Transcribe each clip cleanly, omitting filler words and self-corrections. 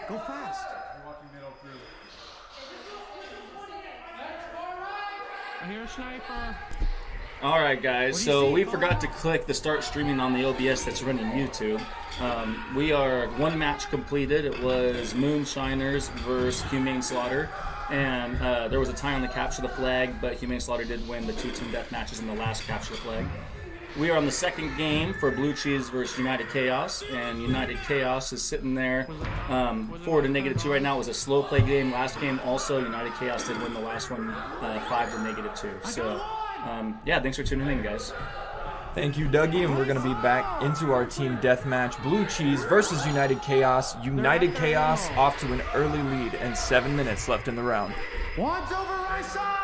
Go fast. I hear a sniper. All right, guys. So we forgot to click the start streaming on the OBS that's running YouTube. We are one match completed. It was Moonshiners versus Humane Slaughter. And there was a tie on the capture the flag, but Humane Slaughter did win the 2-team death matches in the last capture the flag. We are on the second game for Blue Cheese versus United Chaos, and United Chaos is sitting there 4 to -2 right now. It was a slow play game. Last game also, United Chaos did win the last one 5 to -2. So, yeah, thanks for tuning in, guys. Thank you, Dougie, and we're going to be back into our team deathmatch. Blue Cheese versus United Chaos. United Chaos off to an early lead and 7 minutes left in the round. One's over right side.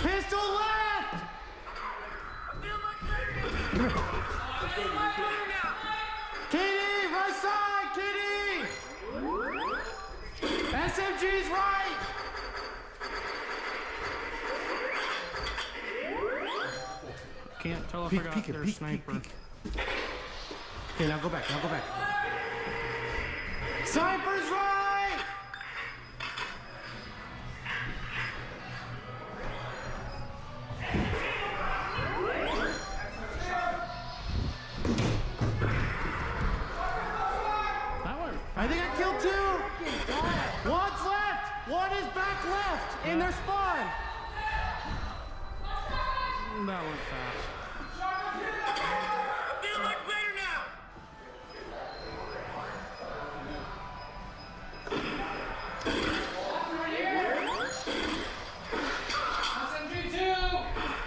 Pistol left. Kitty, right side, Kitty. SMG's right. Can't tell if I got their sniper. Okay, now go back, Sniper's right. That one. I think I killed 2. One's left. One is back left in their spawn. That went fast.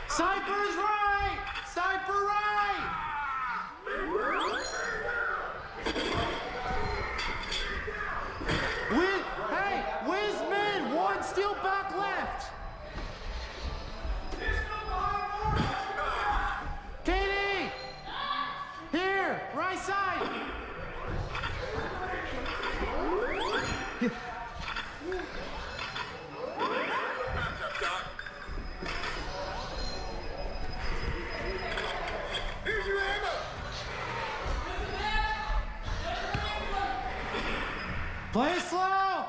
Sniper's right. Sniper right. Hey, Wizman. One still back left. Katie! Here, right side! Play slow!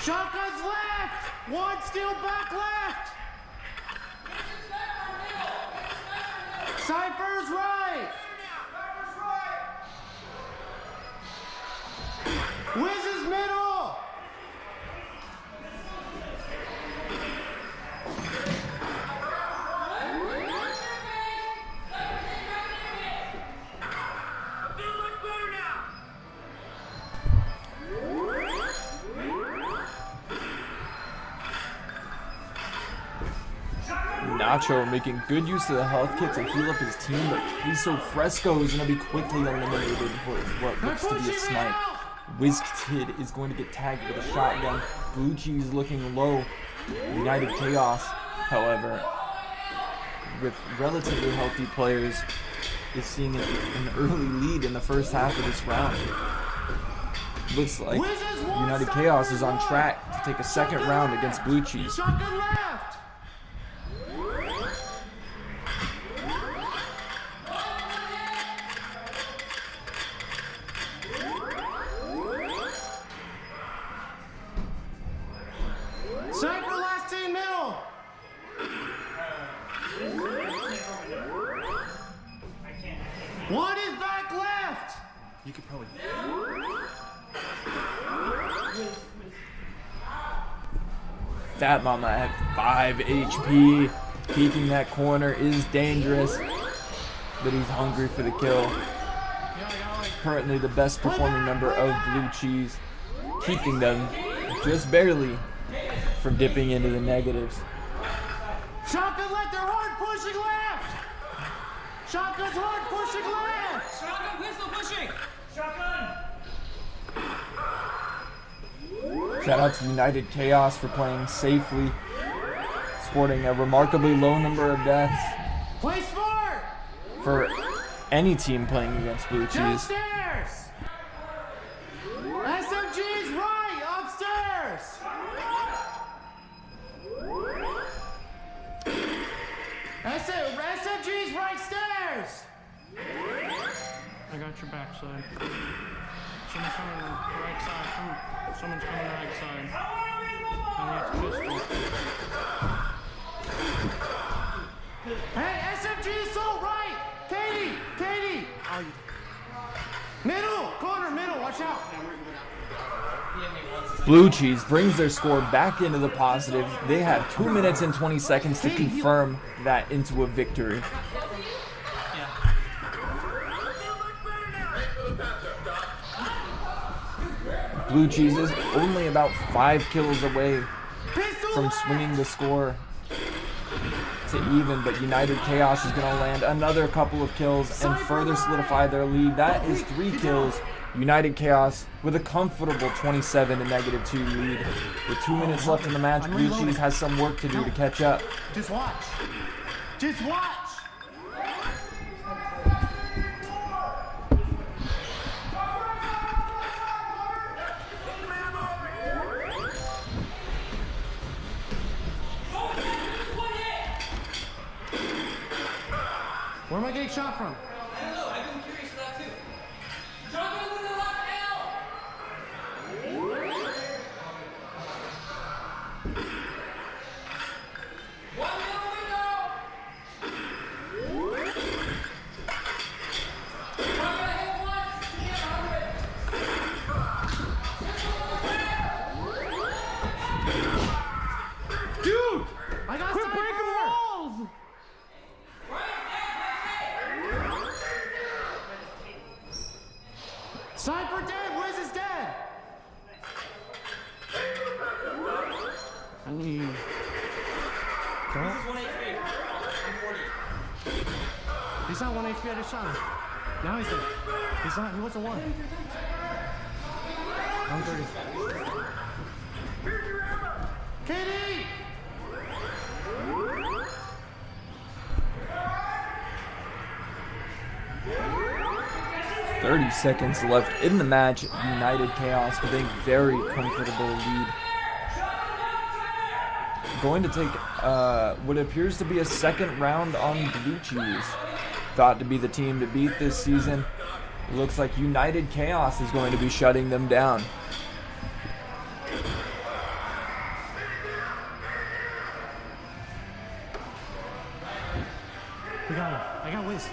Shotgun's left! One still back left! Cypher's right! Wiz is middle! Nacho making good use of the health kit to heal up his team, but Queso Fresco is going to be quickly eliminated with what looks to be a snipe. WizKid is going to get tagged with a shotgun. Blue Cheese looking low. United Chaos, however, with relatively healthy players, is seeing an early lead in the first half of this round. Looks like United Chaos is on track to take a second round against Blue Cheese. Shotgun left! Sniper last team middle! One is back left! You could probably... Fat Mama at 5 HP. Peeking that corner is dangerous, but he's hungry for the kill. Currently the best performing member of Blue Cheese, keeping them just barely from dipping into the negatives. Shotgun left, they're hard pushing left! Shotgun's hard pushing left! Shotgun pistol pushing! Shotgun! Shout out to United Chaos for playing safely, sporting a remarkably low number of deaths Play smart! for any team playing against Blue Cheese. Downstairs! SMG's right, upstairs! SMG's right stairs! I got your backside. Someone's coming right side. Someone's coming right side. And it's pistol. Hey, SMG assault right! Katie! Middle! Corner, middle, watch out! Blue Cheese brings their score back into the positive. They have 2 minutes and 20 seconds to confirm that into a victory. Blue Cheese is only about 5 kills away from swinging the score to even, but United Chaos is going to land another couple of kills and further solidify their lead. That is 3 kills. United Chaos with a comfortable 27-2 lead. With 2 minutes left in the match, Blue Cheese has some work to do to catch up. Just watch. Where am I getting shot from? I don't know. I've been curious about that too. Jamba with the left L. One middle window. Jamba hit once. Dude! I got quit breaking walls! Sniper dead! Wiz is dead! I need. This is 1 HP. I'm 40. He's not 1 HP, I just shot him. Now he's dead. He's not, he was a 1. I'm 30. Katie! 30 seconds left in the match. United Chaos with a very comfortable lead. Going to take what appears to be a second round on Blue Cheese. Thought to be the team to beat this season. Looks like United Chaos is going to be shutting them down. We got him. I got Wiz.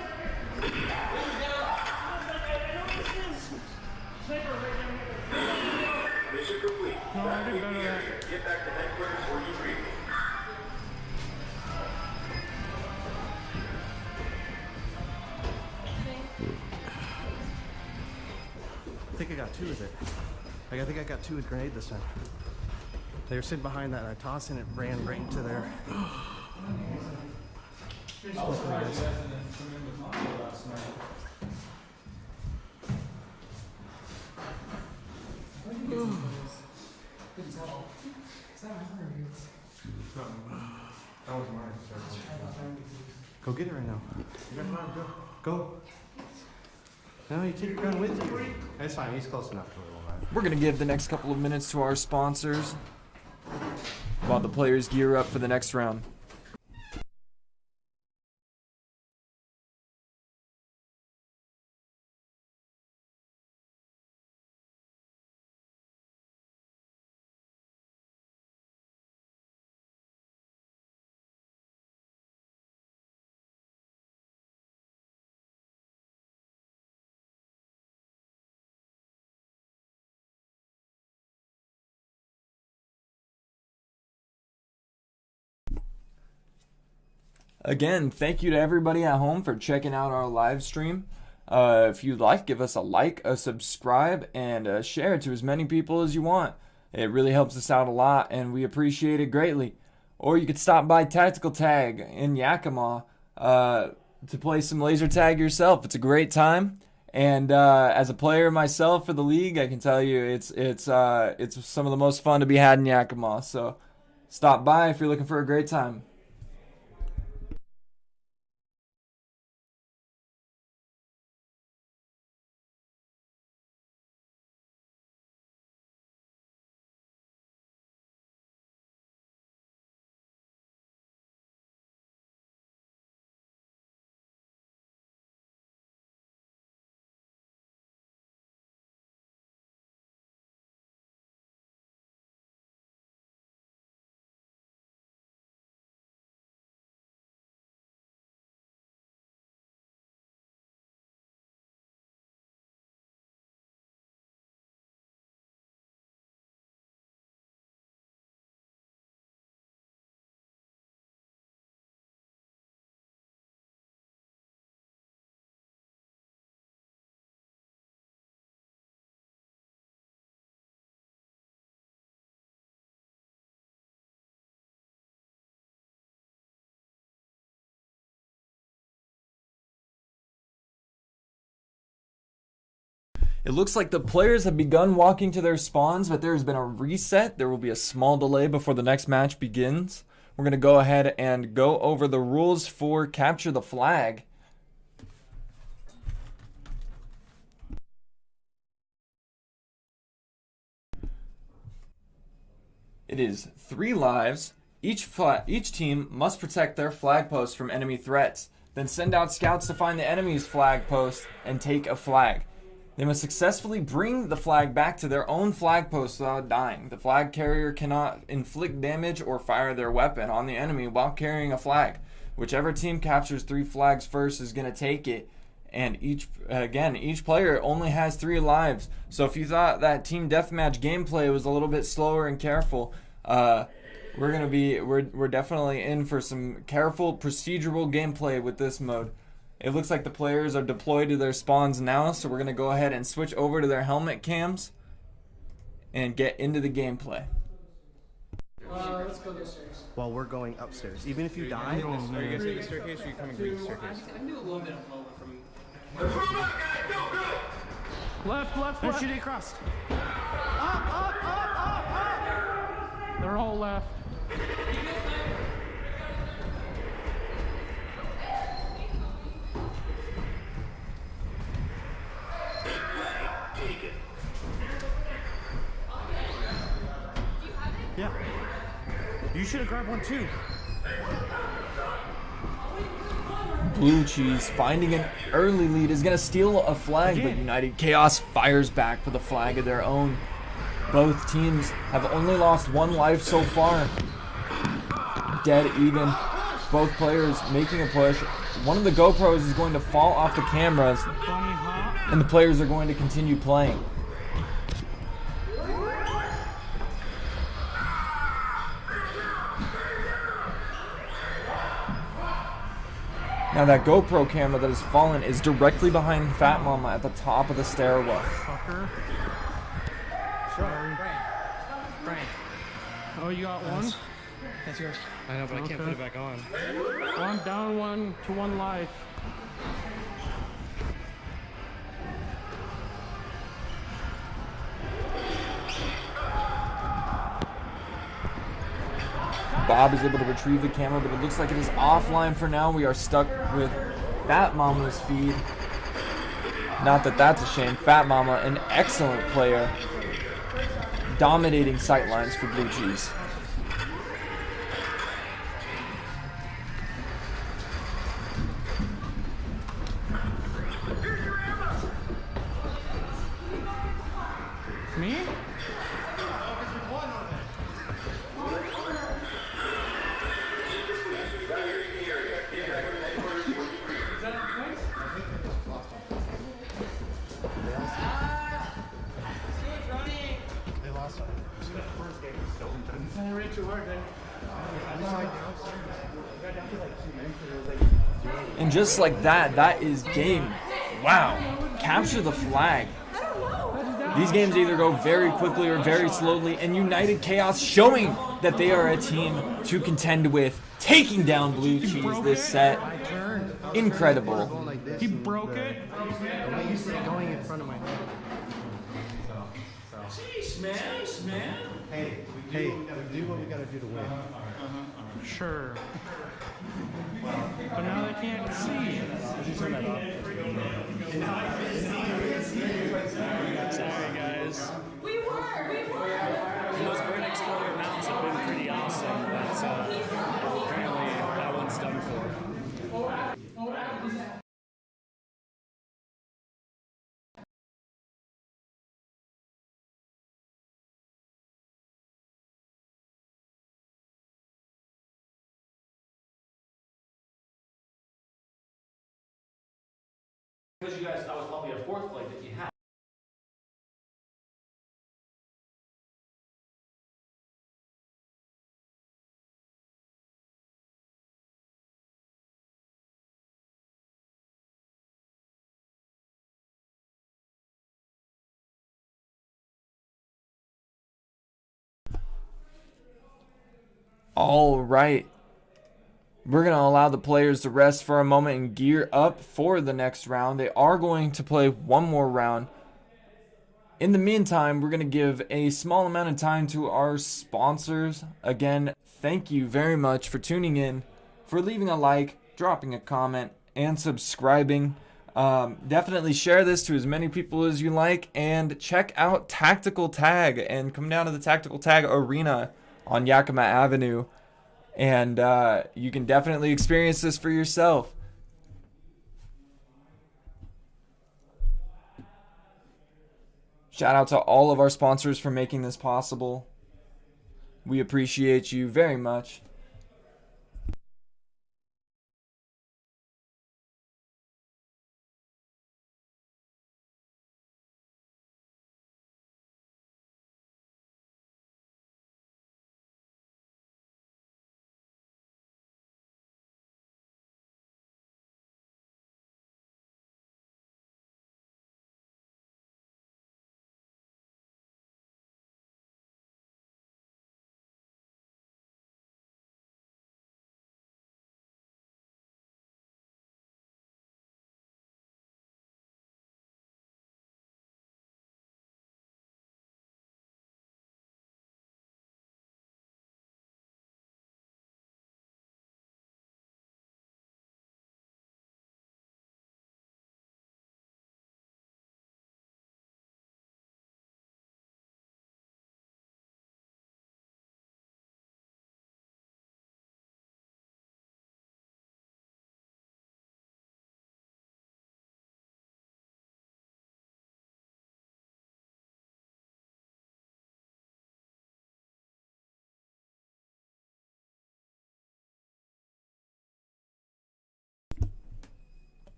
No, I didn't go to that. Get back to headquarters or you read. I think I got 2 with it. I think I got 2 with grenade this time. They were sitting behind that and I tossed and it ran right into their... Go get it right now. Go. No, you take your gun with you. That's fine. He's close enough to it. We're going to give the next couple of minutes to our sponsors while the players gear up for the next round. Again, thank you to everybody at home for checking out our live stream. If you'd like, give us a like, a subscribe, and share it to as many people as you want. It really helps us out a lot, and we appreciate it greatly. Or you could stop by Tactical Tag in Yakima to play some laser tag yourself. It's a great time, and as a player myself for the league, I can tell you it's some of the most fun to be had in Yakima. So stop by if you're looking for a great time. It looks like the players have begun walking to their spawns, but there's been a reset. There will be a small delay before the next match begins. We're going to go ahead and go over the rules for Capture the Flag. It is 3 lives. Each team must protect their flag post from enemy threats. Then send out scouts to find the enemy's flag post and take a flag. They must successfully bring the flag back to their own flag post without dying. The flag carrier cannot inflict damage or fire their weapon on the enemy while carrying a flag. Whichever team captures 3 flags first is going to take it. And each player only has 3 lives. So if you thought that team deathmatch gameplay was a little bit slower and careful, we're definitely in for some careful procedural gameplay with this mode. It looks like the players are deployed to their spawns now, so we're going to go ahead and switch over to their helmet cams and get into the gameplay. Let's go downstairs. While we're going upstairs. Even if you die, Are you guys in the staircase or are you coming through the staircase? I can do a little bit of both from. Left. no, shoot it across. Up. They're all left. Yeah. You should have grabbed one too. Blue Cheese finding an early lead is going to steal a flag, but United Chaos fires back with a flag of their own. Both teams have only lost 1 life so far. Dead even. Both players making a push. One of the GoPros is going to fall off the cameras, and the players are going to continue playing. Now that GoPro camera that has fallen is directly behind Fat Mama at the top of the stairwell. Fucker. Sorry. Brian. Oh, you got one? That's yours. I know, but I can't put it back on. One down, 1 to 1 life. Bob is able to retrieve the camera, but it looks like it is offline for now. We are stuck with Fat Mama's feed. Not that that's a shame. Fat Mama, an excellent player, dominating sightlines for Blue Cheese. Me? They lost on it. The first game was so done. I ran too hard then. And just like that, that is game. Wow. Capture the flag. These games either go very quickly or very slowly, and United Chaos showing that they are a team to contend with, taking down Blue Cheese this set. Incredible. He broke it. I used to going in front of my head. Jeez, man. Hey, we do what we gotta do to win. Sure. But now they can't see. Sorry, guys. We were. Those Burn Explorer mounts have been pretty awesome, but apparently that one's done for. Because you guys, that was probably a 4th flag that you had. All right. We're going to allow the players to rest for a moment and gear up for the next round. They are going to play one more round In the meantime, we're going to give a small amount of time to our sponsors. Again, thank you very much for tuning in, for leaving a like, dropping a comment, and subscribing. Definitely share this to as many people as you like, and check out Tactical Tag, and come down to the Tactical Tag Arena on Yakima Avenue, and you can definitely experience this for yourself. Shout out to all of our sponsors for making this possible. We appreciate you very much.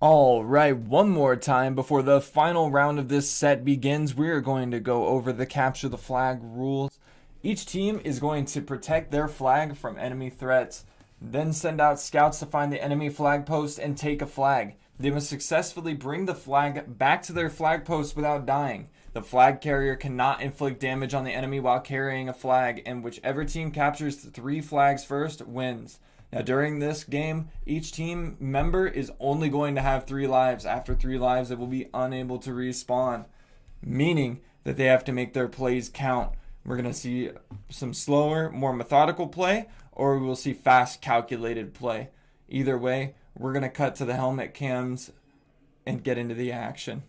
Alright, one more time before the final round of this set begins, we are going to go over the capture the flag rules. Each team is going to protect their flag from enemy threats, then send out scouts to find the enemy flag post and take a flag. They must successfully bring the flag back to their flag post without dying. The flag carrier cannot inflict damage on the enemy while carrying a flag, and whichever team captures 3 flags first wins. Now, during this game, each team member is only going to have 3 lives. After 3 lives, they will be unable to respawn, meaning that they have to make their plays count. We're going to see some slower, more methodical play, or we will see fast, calculated play. Either way, we're going to cut to the helmet cams and get into the action.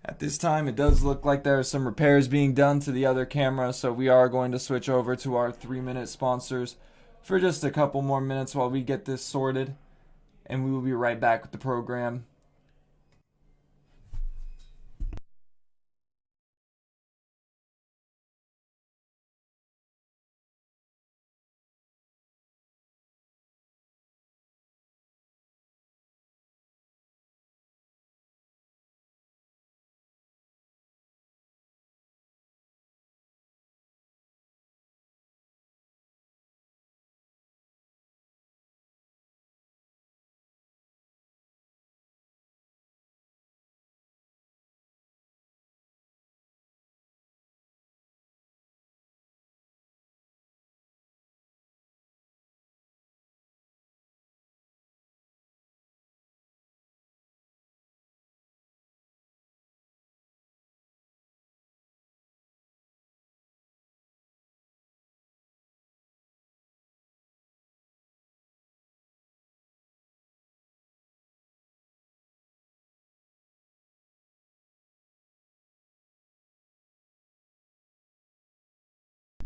At this time, it does look like there are some repairs being done to the other camera, so we are going to switch over to our 3-minute sponsors for just a couple more minutes while we get this sorted, and we will be right back with the program.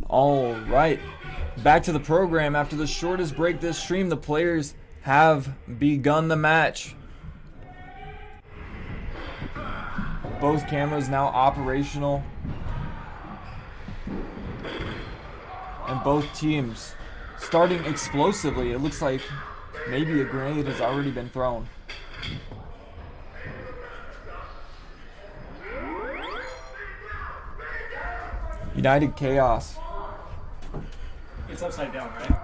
All right, back to the program. After the shortest break this stream, the players have begun the match. Both cameras now operational, and both teams starting explosively. It looks like maybe a grenade has already been thrown. United Chaos. It's upside down, right?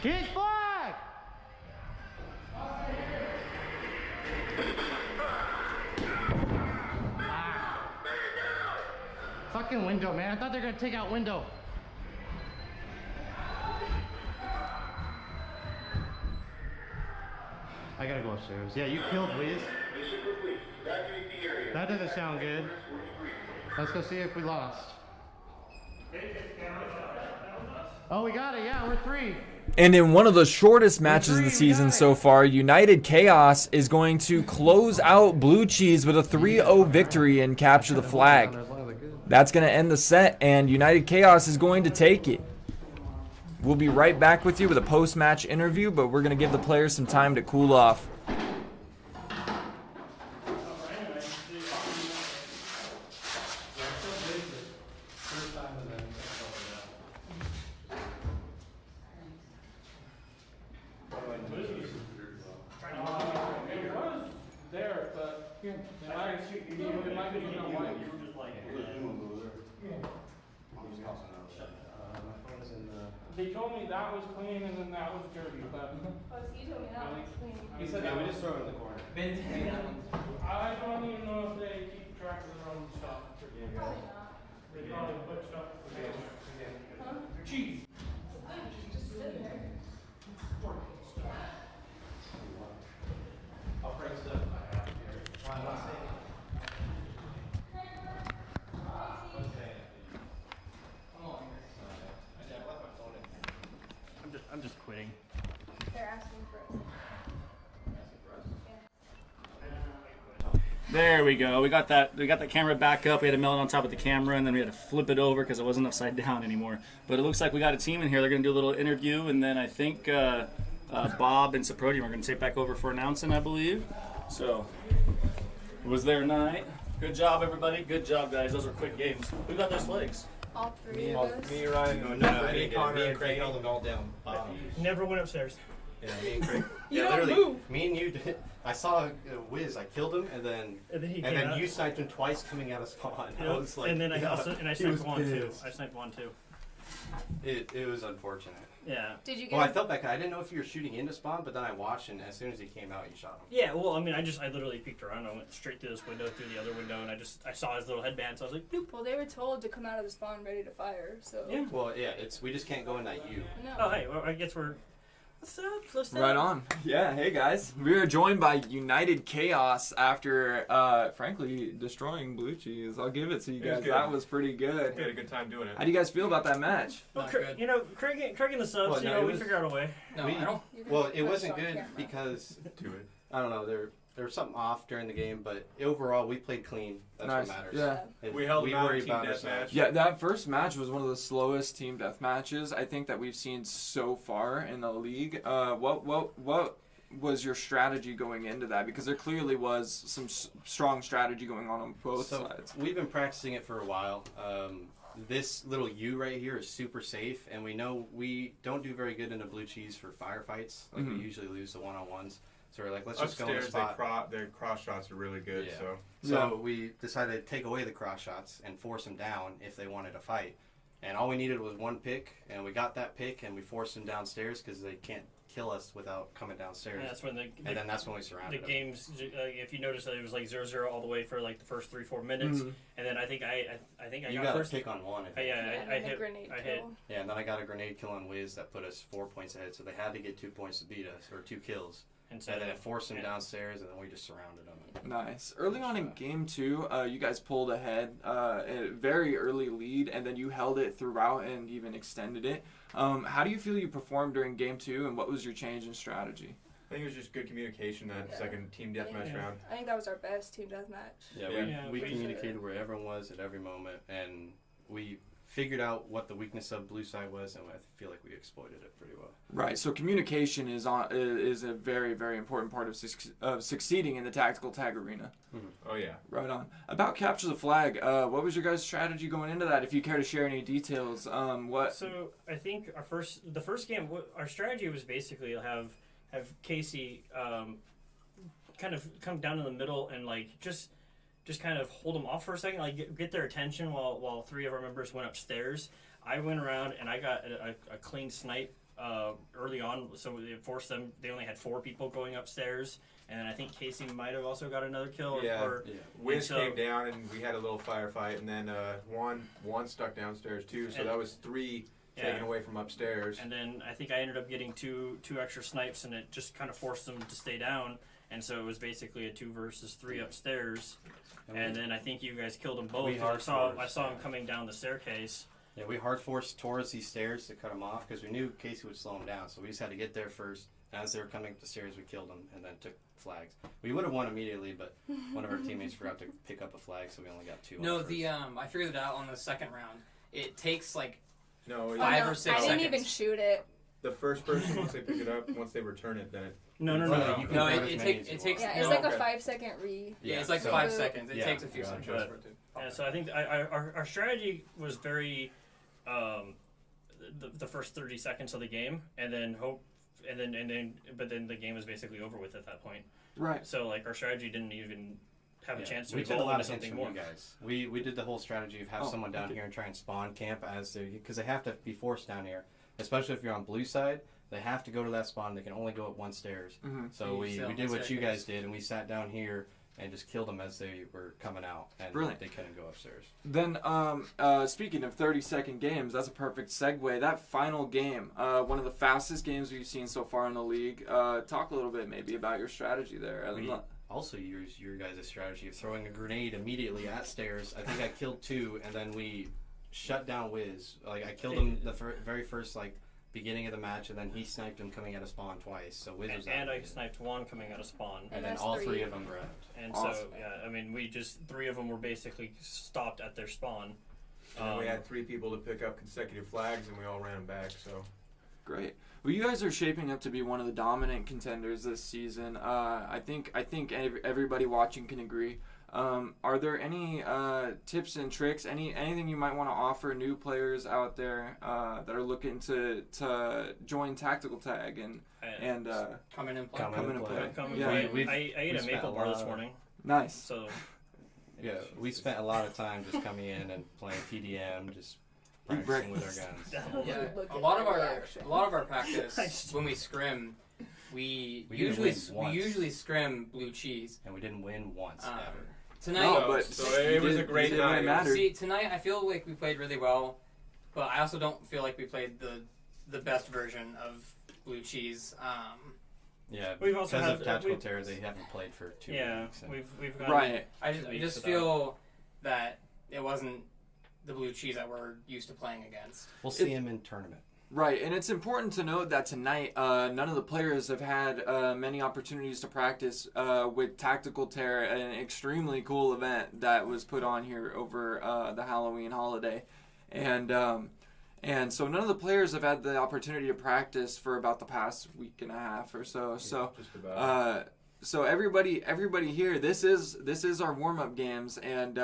Kick flag! window, man. I thought they were gonna take out window. I gotta go upstairs. Yeah, you killed Wiz. That doesn't sound good. Let's go see if we lost. Oh, we got it. Yeah, we're 3. And in one of the shortest matches of the season so far, United Chaos is going to close out Blue Cheese with a 3-0 victory and capture the flag. That's going to end the set, and United Chaos is going to take it. We'll be right back with you with a post-match interview, but we're going to give the players some time to cool off. They told me that was clean and then that was dirty, but Oh, so you told me that was clean. He said, yeah, we just throw it in the corner. I don't even know if they keep track of their own stuff. Probably not. They probably put stuff Huh? cheese. Just sit there. I'll break stuff I have here. Why not say it? I'm just quitting. They're asking for us. There we go. We got that camera back up. We had to mount it on top of the camera, and then we had to flip it over because it wasn't upside down anymore. But it looks like we got a team in here. They're going to do a little interview, and then I think Bob and Saprodium are going to take back over for announcing, I believe. So, it was their night. Good job, everybody. Good job, guys. Those were quick games. Who got those legs? All 3 of us. Me, Ryan, me and Craig held them all down. Never went upstairs. Yeah, me and Craig. You yeah, don't literally, move. me and you did. I saw Wiz. I killed him, and then he came out. you sniped him twice coming out of spawn. Yep. I was like, and then I yeah, also, and I he was sniped one too. pissed. I sniped one too. It was unfortunate. Yeah. Did you get Well, I felt bad. I didn't know if you were shooting into spawn, but then I watched, and as soon as he came out, you shot him. Yeah, well, I mean, I literally peeked around. I went straight through this window, through the other window, and I saw his little headband, so I was like, boop. Well, they were told to come out of the spawn ready to fire, so. Yeah. Well, yeah, we just can't go in that U. No. Oh, hey, well, I guess we're. What's up? What's up? Right on. Yeah, hey guys. We are joined by United Chaos after, frankly, destroying Blue Cheese. I'll give it to you It was guys. good. That was pretty good. We had a good time doing it. How do you guys feel about that match? Well, you know, Craig and the subs, Well, no, we it was- figure out a way. No, We- I don't. Well, it wasn't That's on good camera. because Do it. I don't know. There was something off during the game, but overall we played clean. That's Nice. what matters. Yeah. We held them out worry in team about ourselves. deathmatch. Yeah, that first match was one of the slowest team death matches I think that we've seen so far in the league. What was your strategy going into that? Because there clearly was some strong strategy going on both sides. We've been practicing it for a while. This little U right here is super safe, and we know we don't do very good in a Blue Cheese for firefights. Like we usually lose the one-on-ones. So we're like, let's just go in a Upstairs, spot. their cross shots are really good. Yeah. So So we decided to take away the cross shots and force them down if they wanted to fight. And all we needed was one pick, and we got that pick, and we forced them downstairs because they can't kill us without coming downstairs. And that's when And then that's when we the surrounded them. games. If you notice, it was like 0-0 all the way for like the first 3-4 minutes, and then I think I You got got first. a pick on one. I think. Yeah, I And then hit. a grenade I hit. kill. Yeah, and then I got a grenade kill on Wiz that put us 4 points ahead, so they had to get 2 points to beat us, or 2 kills. And so And then it forced them yeah. downstairs, and then we just surrounded them. Nice. Early on in game 2, you guys pulled ahead, a very early lead, and then you held it throughout and even extended it. How do you feel you performed during game 2, and what was your change in strategy? I think it was just good communication that Yeah. second team deathmatch Yeah. round. I think that was our best team deathmatch. Yeah, Yeah. we Yeah, communicated where everyone was at every moment, and we figured out what the weakness of Blue Side was, and I feel like we exploited it pretty well. Right, so communication is a very, very important part of succeeding in the tactical tag arena. Oh yeah. Right on. About capture the flag, what was your guys' strategy going into that? If you care to share any details, what? So I think the first game, our strategy was basically have Casey kind of come down in the middle and like just kind of hold them off for a second, like get their attention while 3 of our members went upstairs. I went around and I got a clean snipe early on, so it forced them. They only had 4 people going upstairs, and I think Casey might have also got another kill. Yeah. Wiz so- came down and we had a little firefight, and then Juan stuck downstairs too. So And- that was 3 taken away from upstairs. And then I think I ended up getting two extra snipes, and it just kind of forced them to stay down. And so it was basically a 2 versus 3 upstairs. And then I think you guys killed them both. I saw him coming down the staircase. Yeah, we hard forced towards these stairs to cut them off because we knew Casey would slow them down. So we just had to get there first. As they were coming up the stairs, we killed them and then took flags. We would have won immediately, but one of our teammates forgot to pick up a flag, so we only got 2. No, I figured it out on the second round. It takes like No, 5 or 6 I seconds. didn't even shoot it. the first person, once they pick it up, once they return it, then it. No. You can No, grab it as many as takes. you want. Yeah, it's no, like a okay. 5-second read. Yeah, it's like so- 5 seconds. It Yeah, takes a few gotcha. seconds for it to. Yeah, so I think our strategy was very the first 30 seconds of the game, and then but then the game was basically over with at that point. Right. So like our strategy didn't even have a chance to we did a evolve lot into of things something from more. you guys. We did the whole strategy of have someone down here and try and spawn camp because they have to be forced down here, especially if you're on blue side. They have to go to that spawn. They can only go up 1 stairs. Mm-hmm. So You we sit on did the what you guys staircase. did, and we sat down here and just killed them as they were coming out, and Brilliant. they couldn't go upstairs. Then, speaking of 30-second games, that's a perfect segue. That final game, one of the fastest games we've seen so far in the league. Talk a little bit maybe about your strategy there. We also used your guys' strategy of throwing a grenade immediately at stairs. I think I killed 2, and then we shut down Wiz. Like I killed him the very first beginning of the match, and then he sniped him coming out of spawn twice. So Wiz was And out. I sniped one coming out of spawn. And then that's all 3. 3 of them were out. And Awesome. so, yeah, I mean, we just 3 of them were basically stopped at their spawn. And we had 3 people to pick up consecutive flags, and we all ran them back. So. Great. Well, you guys are shaping up to be one of the dominant contenders this season. I think everybody watching can agree. Are there any tips and tricks? Anything you might want to offer new players out there that are looking to join Tactical Tag and Come in and play. Come in and play. Yeah, I ate a spent maple a bar lot this of- morning, nice. so Yeah, we spent a lot of time just coming in and playing TDM, just Eat practicing with our breakfast. guns. Yeah, Look a at lot of my our reaction. practice when we scrim, we We didn't usually win once. scrim blue cheese. And we didn't win once Um, ever. Tonight, No, but So it was a great it night. mattered. see, tonight I feel like we played really well, but I also don't feel like we played the best version of blue cheese. Yeah, We've also because had- of Tactical we- Terror, they haven't played for 2 yeah, weeks. and we've got Right. I 2 just weeks without- feel that it wasn't the blue cheese that we're used to playing against. We'll see him in tournament. Right, and it's important to note that tonight none of the players have had many opportunities to practice with Tactical Terror, an extremely cool event that was put on here over the Halloween holiday. And so none of the players have had the opportunity to practice for about the past week and a half or so. So Just about. so everybody here, this is our warm up games, and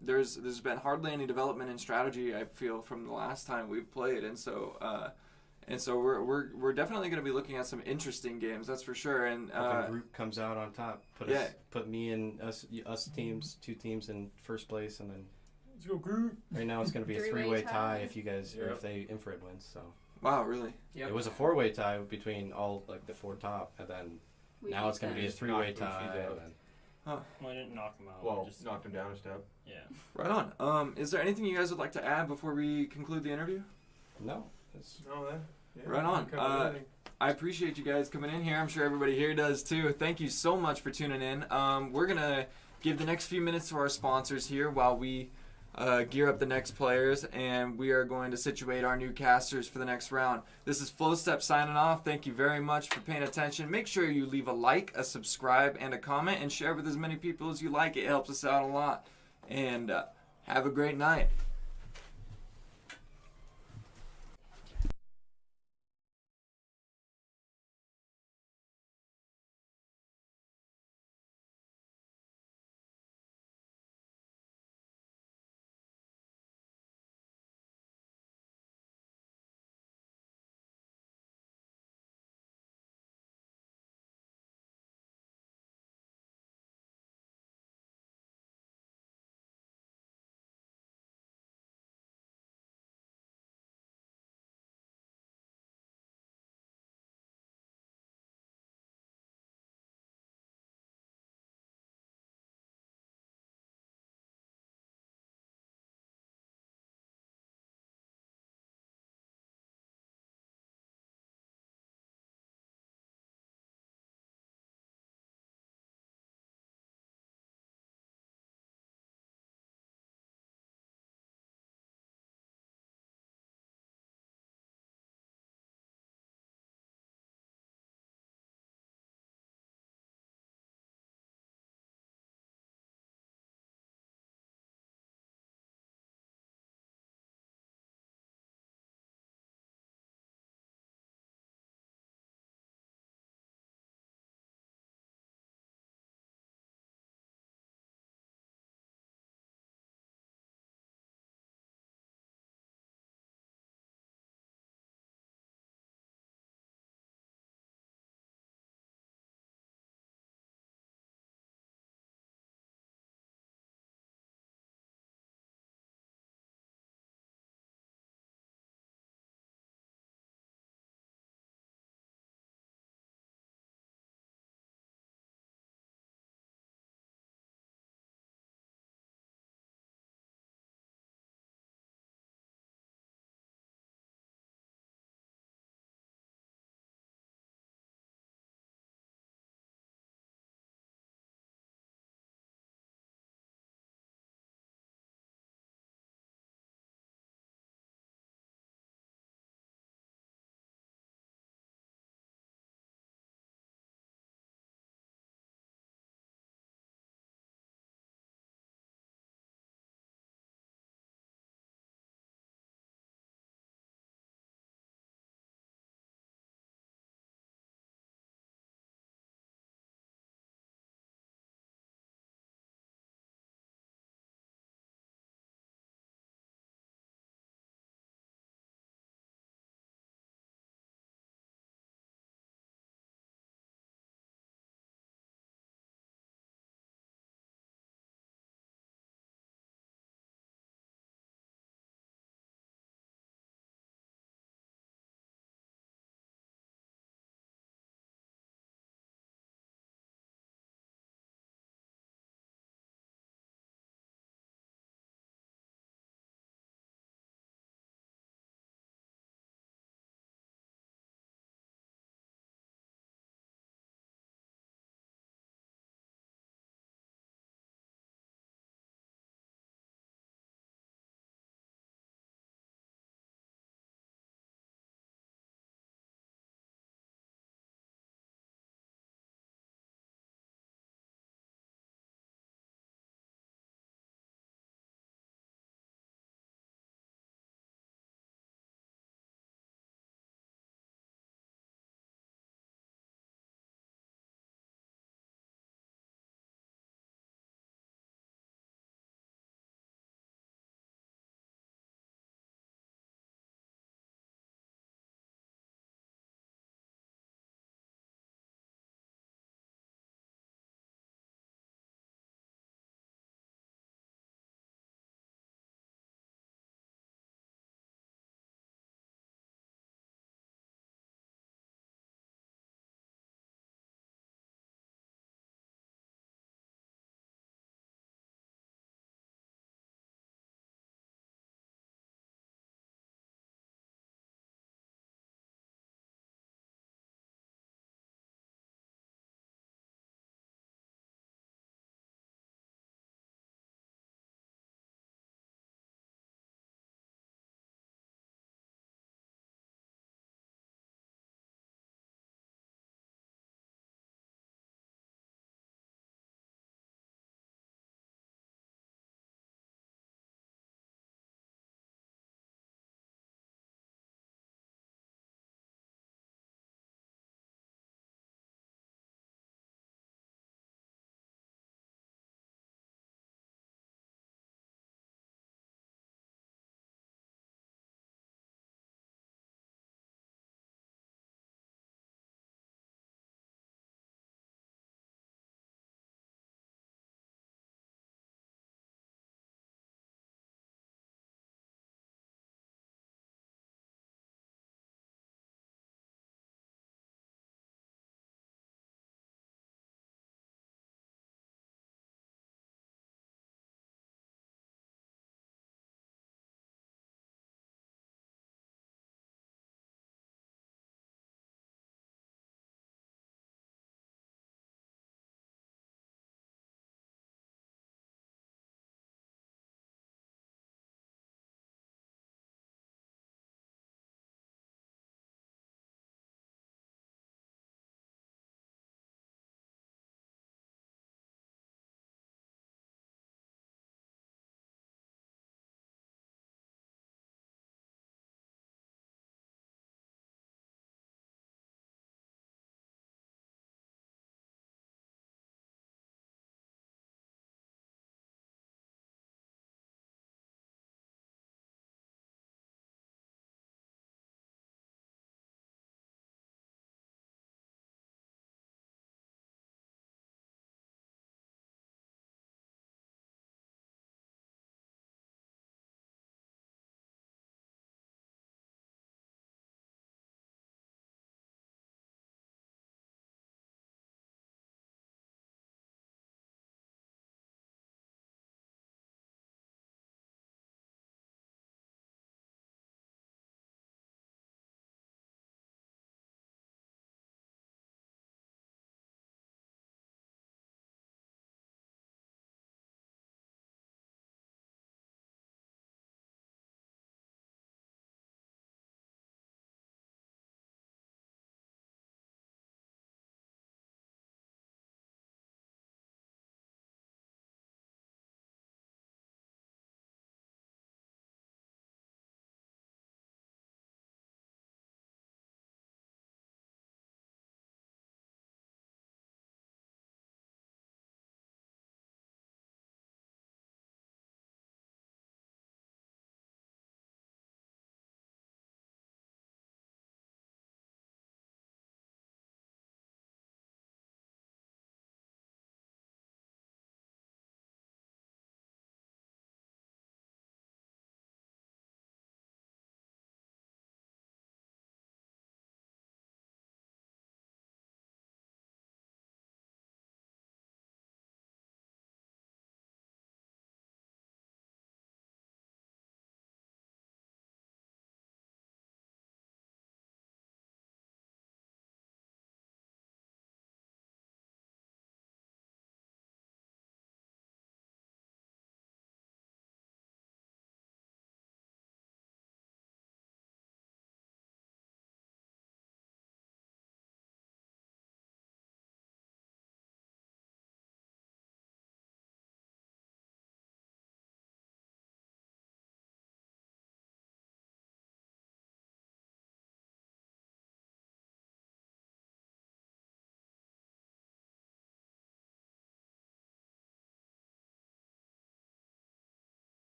there's been hardly any development in strategy, I feel, from the last time we've played, and so we're definitely going to be looking at some interesting games, that's for sure. And Hoping group comes out on top. Put me and us teams, 2 teams in first place, and then Let's go group. right now it's going to be a 3-way 3-way tie. tie if you guys or Yep. if they Infrared wins. So wow, really? Yep. it was a 4-way tie between all the 4 top, and then We now beat it's going to be a them. 3-way Knocked Blue tie. Cheese out. And then Well, I didn't knock them out. Well, just, knocked him down a step. yeah. Right on. Is there anything you guys would like to add before we conclude the interview? no, it's No, that. Yeah, Right on. we covered everything. I appreciate you guys coming in here. I'm sure everybody here does too. Thank you so much for tuning in. We're going to give the next few minutes to our sponsors here while we gear up the next players, and we are going to situate our new casters for the next round. This is Flowstep signing off. Thank you very much for paying attention. Make sure you leave a like, a subscribe, and a comment, and share with as many people as you like. It helps us out a lot. And have a great night.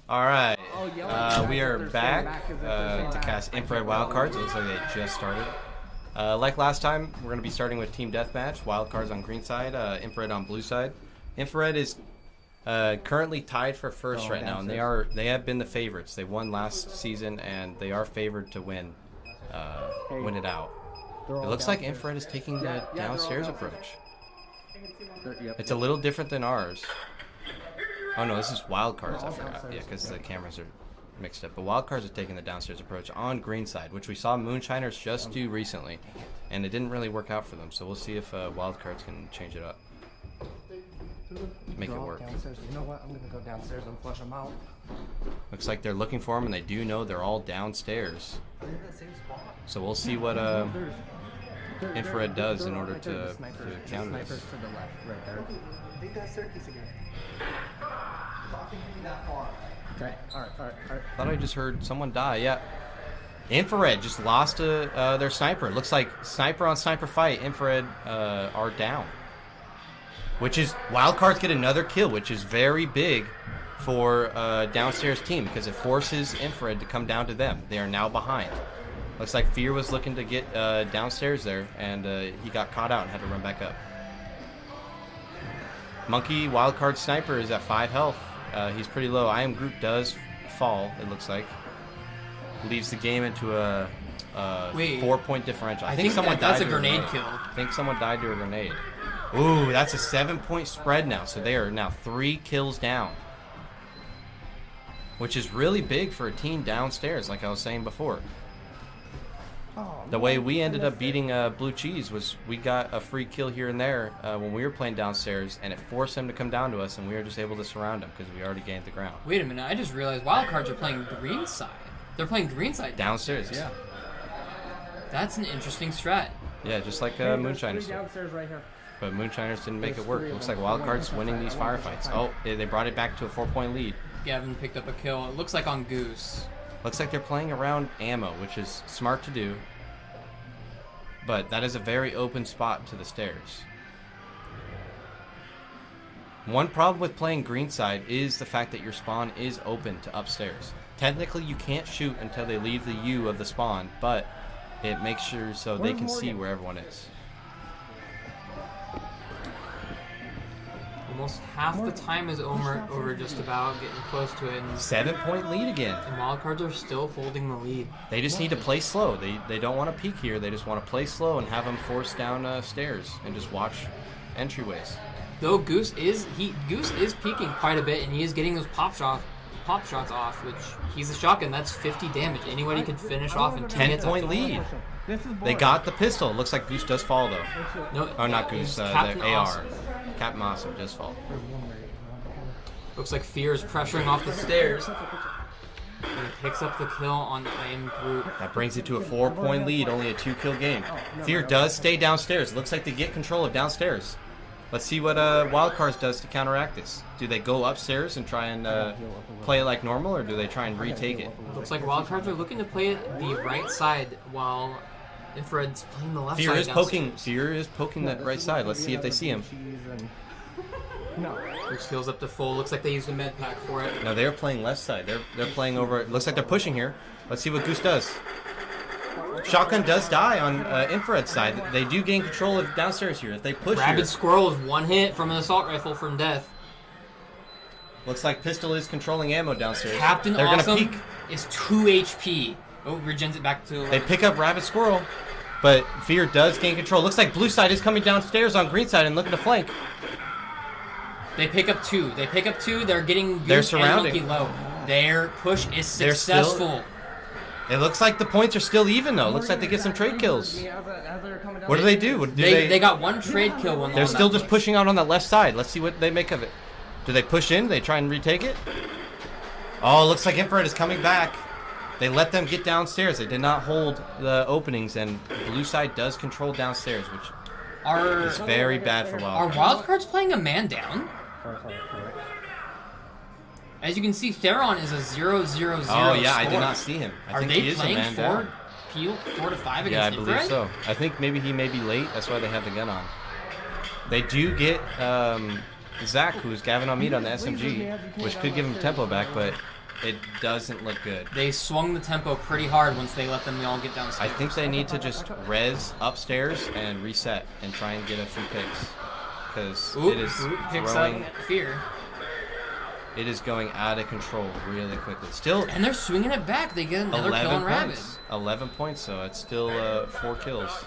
All right, we are back to cast Infrared Wildcards. It looks like they just started. Like last time, we're going to be starting with Team Deathmatch. Wildcards on green side, Infrared on blue side. Infrared is currently tied for first right now, and they have been the favorites. They won last season, and they are favored to win it out. It looks like Infrared is taking the downstairs approach. It's a little different than ours. Oh no, this is Wildcards, I forgot. Yeah, because the cameras are mixed up. But Wildcards are taking the downstairs approach on green side, which we saw Moonshiners just do recently. And it didn't really work out for them, so we'll see if Wildcards can change it up. Make it work. You know what? I'm going to go downstairs and flush them out. Looks like they're looking for them, and they do know they're all downstairs. So we'll see what Infrared does in order to counter this. To the left, right there. I think that's circus again. Okay, alright. Thought I just heard someone die, yeah. Infrared just lost their sniper. It looks like sniper on sniper fight, Infrared are down. Which is, Wildcards get another kill, which is very big for downstairs team because it forces Infrared to come down to them. They are now behind. Looks like Fear was looking to get downstairs there, and he got caught out and had to run back up. Monkey Wildcard Sniper is at 5 health. He's pretty low. I Am Groot does fall, it looks like. Leaves the game into a 4-point differential. I think someone died. That's a grenade kill. I think someone died to a grenade. Ooh, that's a 7-point spread now. So they are now 3 kills down. Which is really big for a team downstairs, like I was saying before. The way we ended up beating Blue Cheese was we got a free kill here and there when we were playing downstairs, and it forced him to come down to us, and we were just able to surround him because we already gained the ground. Wait a minute, I just realized Wildcards are playing green side. They're playing green side downstairs. Yeah. That's an interesting strat. Yeah, just like Moonshiners did. Downstairs right here. But Moonshiners didn't make it work. It looks like Wildcards winning these firefights. Oh, they brought it back to a 4-point lead. Gavin picked up a kill. It looks like on Goose. Looks like they're playing around ammo, which is smart to do. But that is a very open spot to the stairs. One problem with playing greenside is the fact that your spawn is open to upstairs. Technically, you can't shoot until they leave the U of the spawn, but it makes sure so they can see where everyone is. Almost half the time is over just about, getting close to it. And 7-point lead again. And Wildcards are still holding the lead. They just need to play slow. They don't want to peek here. They just want to play slow and have them force down stairs and just watch entryways. Though Goose is peeking quite a bit, and he is getting those pop shots off, which he's a shotgun. That's 50 damage. Anybody could finish off in 10-point lead. They got the pistol. Looks like Goose does fall though. No, oh, not Goose. The AR. Captain Awesome does fall. Looks like Fear is pressuring off the stairs. And he picks up the kill on the I Am Groot. That brings it to a 4-point lead, only a 2-kill game. Fear does stay downstairs. Looks like they get control of downstairs. Let's see what Wildcards does to counteract this. Do they go upstairs and try and play it like normal, or do they try and retake it? Looks like Wildcards are looking to play it the right side while Infrared's playing the left Fear side. Fear is poking that right side. Let's see if they see him. Goose heals up to full. Looks like they used a med pack for it. No, they're playing left side. They're playing over. Looks like they're pushing here. Let's see what Goose does. Shotgun does die on Infrared's side. They do gain control of downstairs here. If they push Rabid Squirrel is 1 hit from an assault rifle from death. Looks like Pistol is controlling ammo downstairs. Captain They're Awesome gonna peek. is 2 HP. Oh, regens it back to... They pick up Rabid Squirrel, but Fear does gain control. Looks like blue side is coming downstairs on green side and looking to flank. They pick up 2. They're getting They're Goose and surrounding. Monkey low. Their push is successful. It looks like the points are still even though. Looks like they get some trade kills. What do they do? They got 1 trade kill. They're still just pushing out on that left side. Let's see what they make of it. Do they push in? They try and retake it? Oh, looks like Infrared is coming back. They let them get downstairs. They did not hold the openings, and blue side does control downstairs, which is very bad for Wildcards. Are Wildcards playing a man down? As you can see, Theron is a 0-0-0 Oh, yeah, score. I did not see him. I think he is a man down. Are they playing 4 to 5 against Yeah, I believe Infrared? so. I think maybe he may be late. That's why they have the gun on. They do get Zach, who's Gavin on meat on the SMG, which could give him tempo back, but It doesn't look good. They swung the tempo pretty hard once they let them all get downstairs. I think they need to just res upstairs and reset and try and get a few picks. Because it is picks throwing... up Fear. It is going out of control really quickly. Still... And they're swinging it back. They get another kill on Rabid. 11 points, so it's still 4 kills.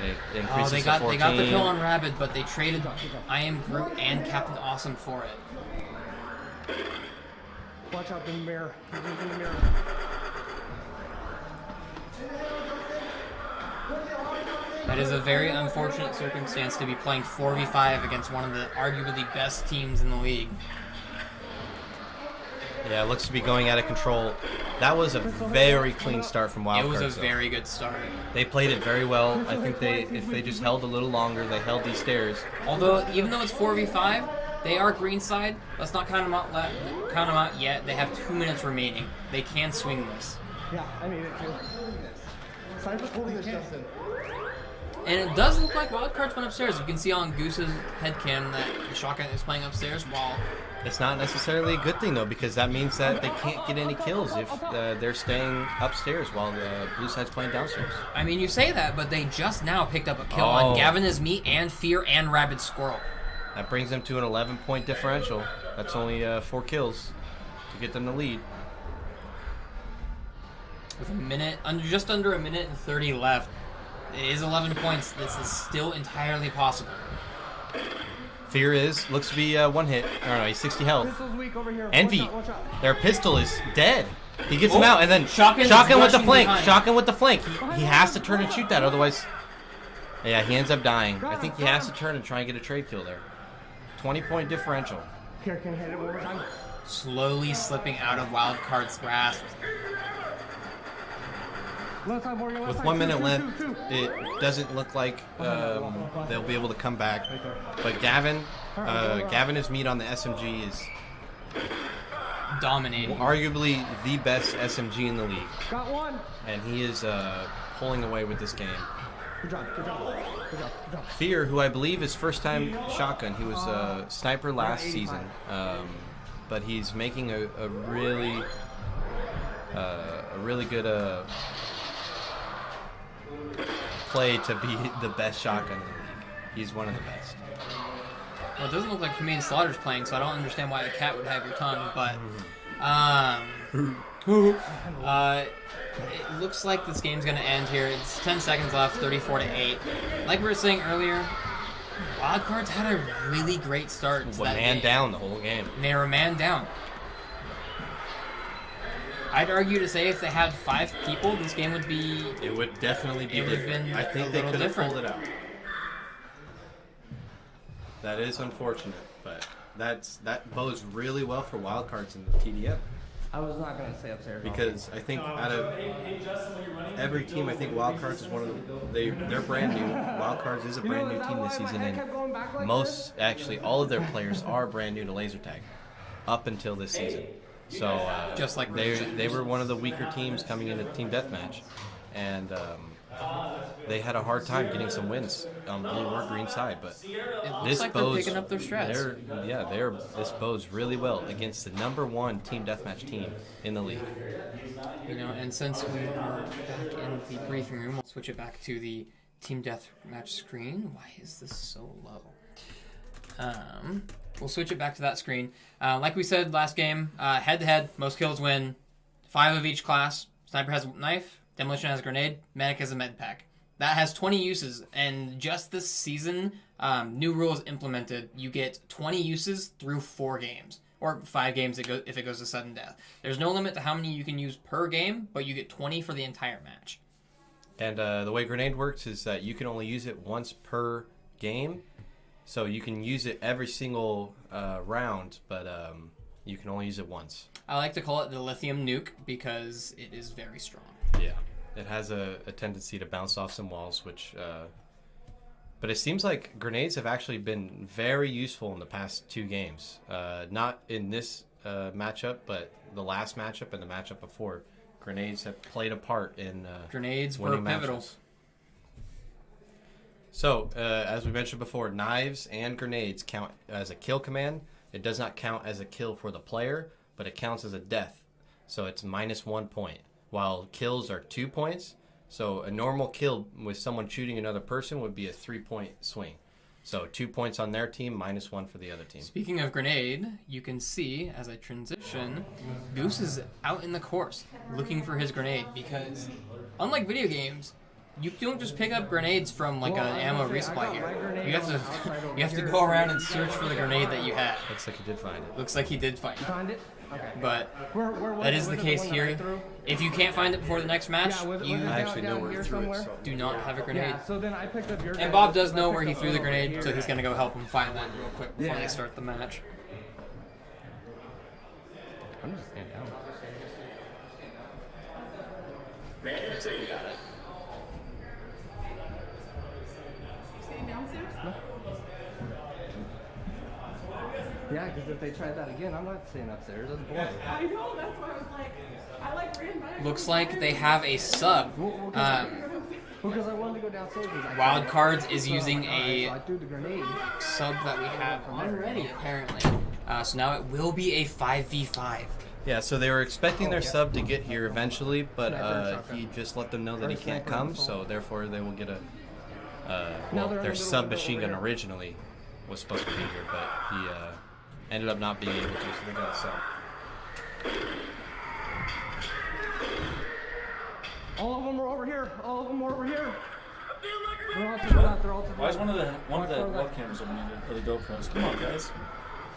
It increases they to got 14. the kill on Rabid, but they traded I Am Groot and Captain Awesome for it. Watch out, in the mirror. In the mirror. That is a very unfortunate circumstance to be playing 4v5 against one of the arguably best teams in the league. Yeah, it looks to be going out of control. That was a very clean start from Wildcards. It was a very good start. They played it very well. I think if they just held a little longer, they held these stairs. Although, even though it's 4v5, they are greenside. Let's not count them out yet. They have 2 minutes remaining. They can swing this. Yeah, I need it too. Sorry for holding this, Justin. And it does look like Wildcards went upstairs. You can see on Goose's head cam that the shotgun is playing upstairs while... It's not necessarily a good thing, though, because that means that they can't get any kills if they're staying upstairs while the blue side's playing downstairs. I mean, you say that, but they just now picked up a kill on Gavin is Me and Fear and Rabid Squirrel. That brings them to an 11-point differential. That's only 4 kills to get them the lead. With just under a minute and 30 left, it is 11 points. This is still entirely possible. Fear looks to be one hit. No, he's 60 health. Envy, Watch out. their pistol is dead. He gets him out, and then Shotgun with the flank. behind. Shotgun with the flank. He has to turn and shoot that, otherwise... Yeah, he ends up dying. I think he has to turn and try and get a trade kill there. 20-point differential. Here, can you hit it one more time? Slowly slipping out of Wildcard's grasp. Left side, Morgan, left With side. 1 minute Two, left, two, two. it doesn't look like they'll be able to come back. But Gavin is meat on the SMG is Dominating. arguably the best SMG in the league. Got one. And he is pulling away with this game. Good job, good job. Good job, good job. Fear, who I believe is first time shotgun. He was a sniper last season. But he's making a really good play to be the best shotgun in the league. He's one of the best. Well, it doesn't look like Humane Slaughter's playing, so I don't understand why a cat would have your tongue, but it looks like this game's going to end here. It's 10 seconds left, 34-8. Like we were saying earlier, Wildcards had a really great start to that Man game. down the whole game. They were man down. I'd argue to say if they had 5 people, this game would be... It would definitely be It would have different. been I think a they little could have different. pulled it out. That is unfortunate, but that bodes really well for Wildcards in the TDM. I was not going to say upstairs. Because I think out of every team, I think Wildcards is one of they're brand new. Wildcards is a brand new team this season, and actually all of their players are brand new to laser tag up until this season. So just like they were one of the weaker teams coming into Team Deathmatch, and they had a hard time getting some wins on blue or green side. But this like bodes, they're picking up their strats. This bodes really well against the #1 Team Deathmatch team in the league. You know, and since we are back in the briefing room, we'll switch it back to the Team Deathmatch screen. Why is this so low? We'll switch it back to that screen. Like we said last game, head-to-head, most kills win. 5 of each class. Sniper has a knife, Demolition has a grenade, Medic has a med pack. That has 20 uses, and just this season, new rules implemented. You get 20 uses through 4 games, or 5 games if it goes to sudden death. There's no limit to how many you can use per game, but you get 20 for the entire match. And the way grenade works is that you can only use it once per game. So you can use it every single round, but you can only use it once. I like to call it the lithium nuke because it is very strong. Yeah, it has a tendency to bounce off some walls, which... but it seems like grenades have actually been very useful in the past 2 games. Not in this matchup, but the last matchup and the matchup before. Grenades have played a part in grenades were pivotal. Matches. So, as we mentioned before, knives and grenades count as a kill command. It does not count as a kill for the player, but it counts as a death. So it's -1 point. While kills are 2 points, so a normal kill with someone shooting another person would be a 3-point swing. So 2 points on their team, -1 for the other team. Speaking of grenade, you can see as I transition, Goose is out in the course looking for his grenade because, unlike video games, you don't just pick up grenades from like an ammo resupply here. You have to go around and search for the grenade that you have. Looks like he did find it. Looks like he did find it. Find it? Okay. But that is the case here. If you can't find it before the next match, you I actually know where he threw it. So. do not have a grenade. Yeah, so then I picked up your And Bob does know where he threw the grenade, so he's going to go help him find that real quick before they start the match. I'm just standing down. Man, so you got it. Staying downstairs? Yeah, because if they tried that again, I'm not staying upstairs. That's boring. I know, that's why I was like, I like ran by. Looks like they have a sub. Because I wanted to go downstairs. Wild Cards is using so a I threw the grenade. sub that we have already, apparently. So now it will be a 5v5. Yeah, so they were expecting their sub to get here eventually, but he just let them know that he can't come, so therefore they will get a... their sub machine gun originally was supposed to be here, but he ended up not being able to, so they got a sub. All of them are over here. All of them are over here. They're all to the left. They're all to the Why is left. one of the webcams muted, or the GoPros? Come on, guys.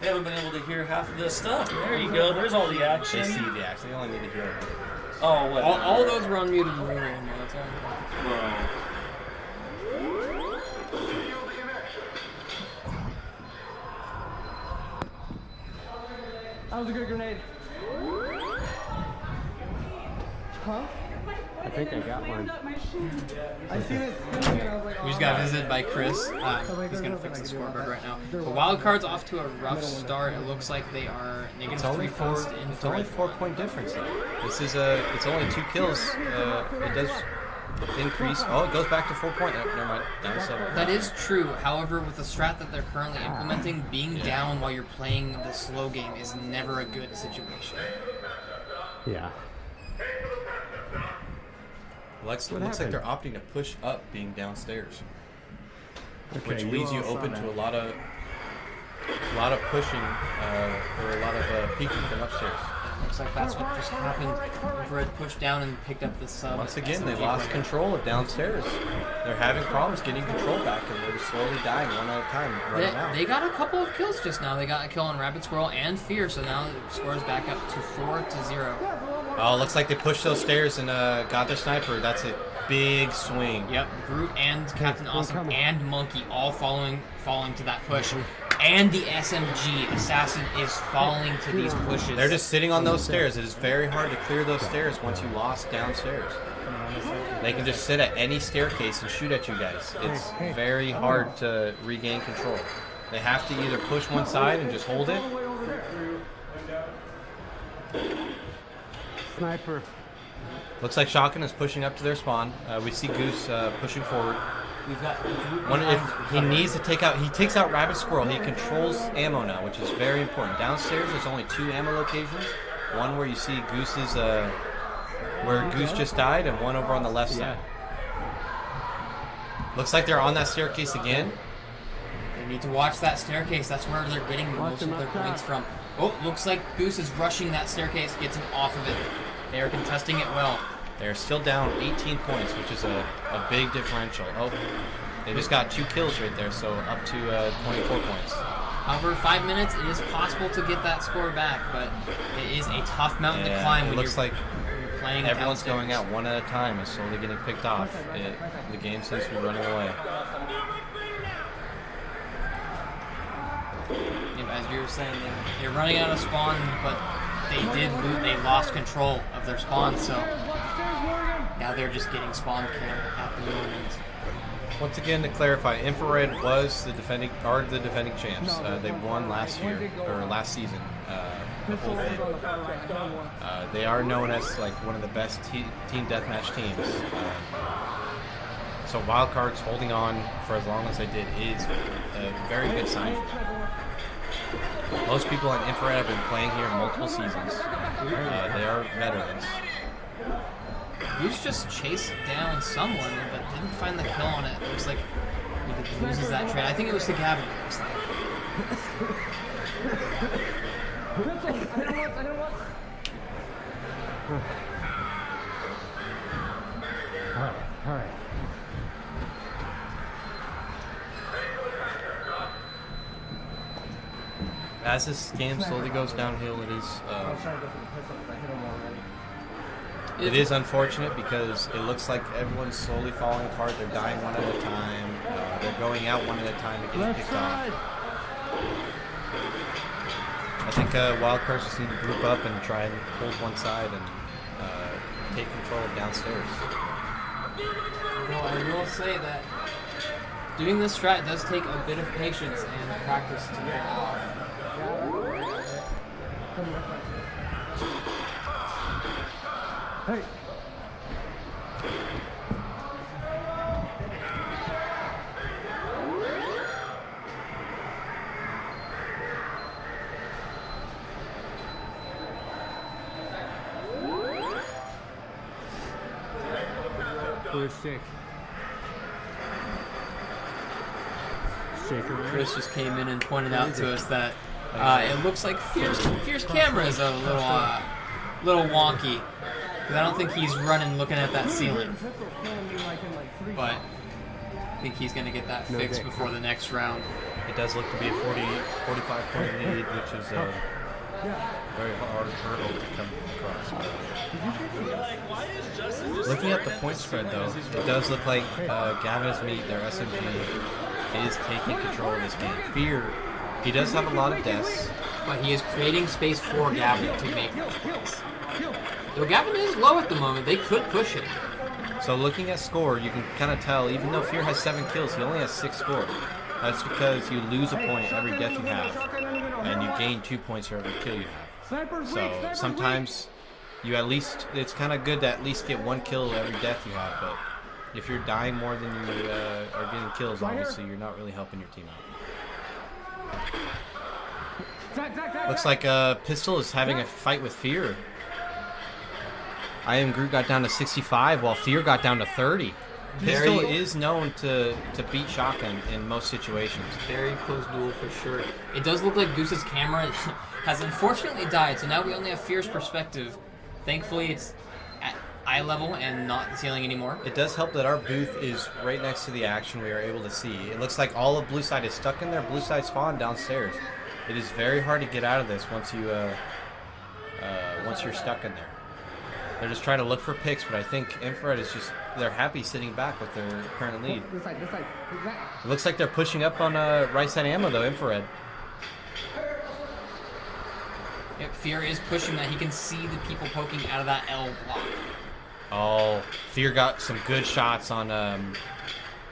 They haven't been able to hear half of this stuff. There you go. There's all the action. They see the action. They only need to hear it. Oh, what? All those were unmuted when we were in there, that's all. Bro. That was a good grenade. Huh? I think I got one. I seen it spinning and I was like, We just got visited by Chris. He's going to fix the scoreboard right now. The Wild Card's off to a rough start. It looks like they are negative It's only 3 points to it's only 4-point difference though. This is it's only 2 kills. It does increase. Oh, it goes back to 4 point. Oh, never mind. Down to 7. That is true. However, with the strat that they're currently implementing, being down while you're playing the slow game is never a good situation. Yeah. Looks like they're opting to push up being downstairs, Okay, which you leaves you all saw open that. to a lot of pushing or a lot of peeking from upstairs. Looks like that's what just happened. Infrared pushed down and picked up the sub. Once again, they SMG lost player. control of downstairs. They're having problems getting control back, and they're slowly dying one at a time right now. They got a couple of kills just now. They got a kill on Rabbit Squirrel and Fear, so now the score is back up to 4-0. Oh, looks like they pushed those stairs and got their sniper. That's it. Big swing. Yep, Groot and Captain Awesome and Monkey all falling to that push. And the SMG assassin is falling to these pushes. They're just sitting on those stairs. It is very hard to clear those stairs once you lost downstairs. They can just sit at any staircase and shoot at you guys. It's very hard to regain control. They have to either push one side and just hold it. Sniper. Looks like Shotgun is pushing up to their spawn. We see Goose pushing forward. We've got If he needs to take out, he takes out Rabbit Squirrel. He controls ammo now, which is very important. Downstairs, there's only 2 ammo locations. One where you see Goose's, where Goose just died, and one over on the left side. Looks like they're on that staircase again. They need to watch that staircase. That's where they're getting most of their points from. Oh, looks like Goose is rushing that staircase, gets him off of it. They are contesting it well. They're still down 18 points, which is a big differential. Oh, they just got 2 kills right there, so up to 24 points. However, 5 minutes, it is possible to get that score back, but it is a tough mountain to climb it when looks like playing everyone's downstairs. going out one at a time and slowly getting picked off. The game seems to be running away. As you were saying, they're running out of spawn, but they lost control of their spawn, so now they're just getting spawn cam at the moment. Once again, to clarify, Infrared was the defending champs. They won last year or last season. The whole thing. They are known as like one of the best team deathmatch teams. So Wildcards holding on for as long as they did is a very good sign for them. Most people on Infrared have been playing here multiple seasons. They are veterans. Goose just chased down someone, but didn't find the kill on it. Looks like he loses that trade. I think it was to Gavin, it looks like. All right. As this game slowly goes downhill, it is unfortunate because it looks like everyone's slowly falling apart. They're dying one at a time. They're going out one at a time and getting picked off. I think wildcards just need to group up and try and hold one side and take control of downstairs. Well, I will say that doing this strat does take a bit of patience and practice to get off. Hey. We're sick. Chris just came in and pointed out to us that it looks like Fierce camera is a little wonky. Because I don't think he's running looking at that ceiling. But I think he's going to get that fixed before the next round. It does look to be a 45-point lead, which is a very hard hurdle to come across. Looking at the point spread, though, it does look like Gavin's Meat, their SMG, is taking control of this game. Fear, he does have a lot of deaths. But he is creating space for Gavin to make those points. Though Gavin is low at the moment, they could push it. So looking at score, you can kind of tell, even though Fear has 7 kills, he only has 6 score. That's because you lose a point every death you have, and you gain 2 points for every kill you have. So sometimes you at least, it's kind of good to at least get 1 kill every death you have, but if you're dying more than you are getting kills, obviously you're not really helping your team out. Looks like Pistol is having a fight with Fear. I Am Groot got down to 65 while Fear got down to 30. Pistol is known to beat Shotgun in most situations. Very close duel for sure. It does look like Goose's camera has unfortunately died, so now we only have Fear's perspective. Thankfully, it's at eye level and not the ceiling anymore. It does help that our booth is right next to the action we are able to see. It looks like all of blue side is stuck in their blue side spawn downstairs. It is very hard to get out of this once you're stuck in there. They're just trying to look for picks, but I think Infrared is just, they're happy sitting back with their current lead. This side. It looks like they're pushing up on right side ammo though, Infrared. Yep, Fear is pushing that. He can see the people poking out of that L block. Oh, Fear got some good shots on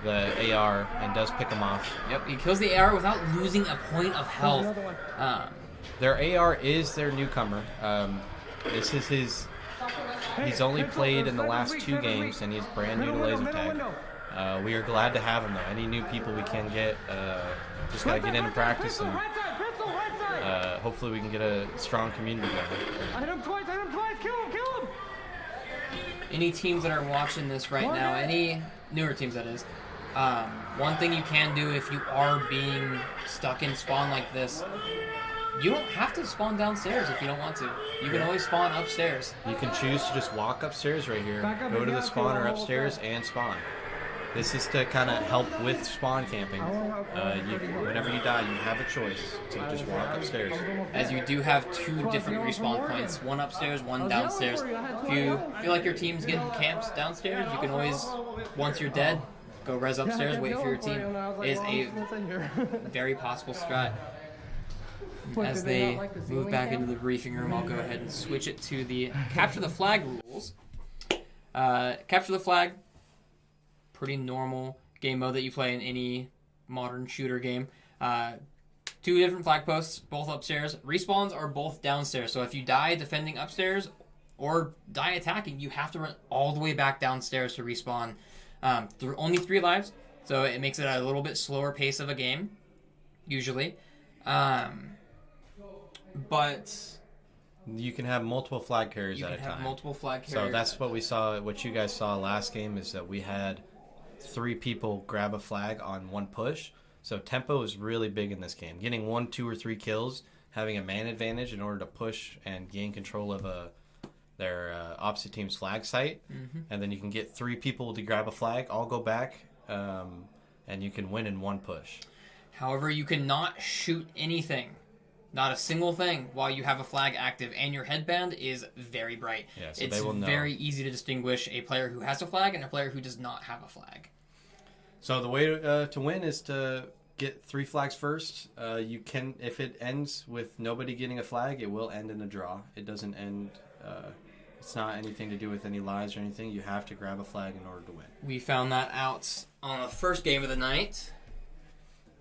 the AR and does pick them off. Yep, he kills the AR without losing a point of health. Their AR is their newcomer. This is his... He's only played in the last 2 games, and he's brand new to laser tag. We are glad to have him, though. Any new people we can get, just got to get in and practice, and hopefully we can get a strong community going. I hit him twice, kill him! Any teams that are watching this right now, any newer teams that is, one thing you can do if you are being stuck in spawn like this, you don't have to spawn downstairs if you don't want to. You can always spawn upstairs. You can choose to just walk upstairs right here, go to the spawner upstairs, and spawn. This is to kind of help with spawn camping. Whenever you die, you have a choice to just walk upstairs. As you do have 2 different respawn points, one upstairs, one downstairs. If you feel like your team's getting camps downstairs, you can always, once you're dead, go res upstairs, wait for your team. It is a very possible strat. As they move back into the briefing room, I'll go ahead and switch it to the capture the flag rules. Capture the flag, pretty normal game mode that you play in any modern shooter game. 2 different flag posts, both upstairs. Respawns are both downstairs, so if you die defending upstairs or die attacking, you have to run all the way back downstairs to respawn. Only 3 lives, so it makes it a little bit slower pace of a game, usually. but You can have multiple flag carriers you at can a have time. multiple flag carriers. So that's what we saw. What you guys saw last game is that we had 3 people grab a flag on one push. So tempo is really big in this game. Getting 1, 2, or 3 kills, having a man advantage in order to push and gain control of their opposite team's flag site, and then you can get 3 people to grab a flag, all go back, and you can win in one push. However, you cannot shoot anything, not a single thing, while you have a flag active, and your headband is very bright. Yeah, so it's they will know. very easy to distinguish a player who has a flag and a player who does not have a flag. So the way to win is to get 3 flags first. You can, if it ends with nobody getting a flag, it will end in a draw. It doesn't end. It's not anything to do with any lives or anything. You have to grab a flag in order to win. We found that out on the first game of the night.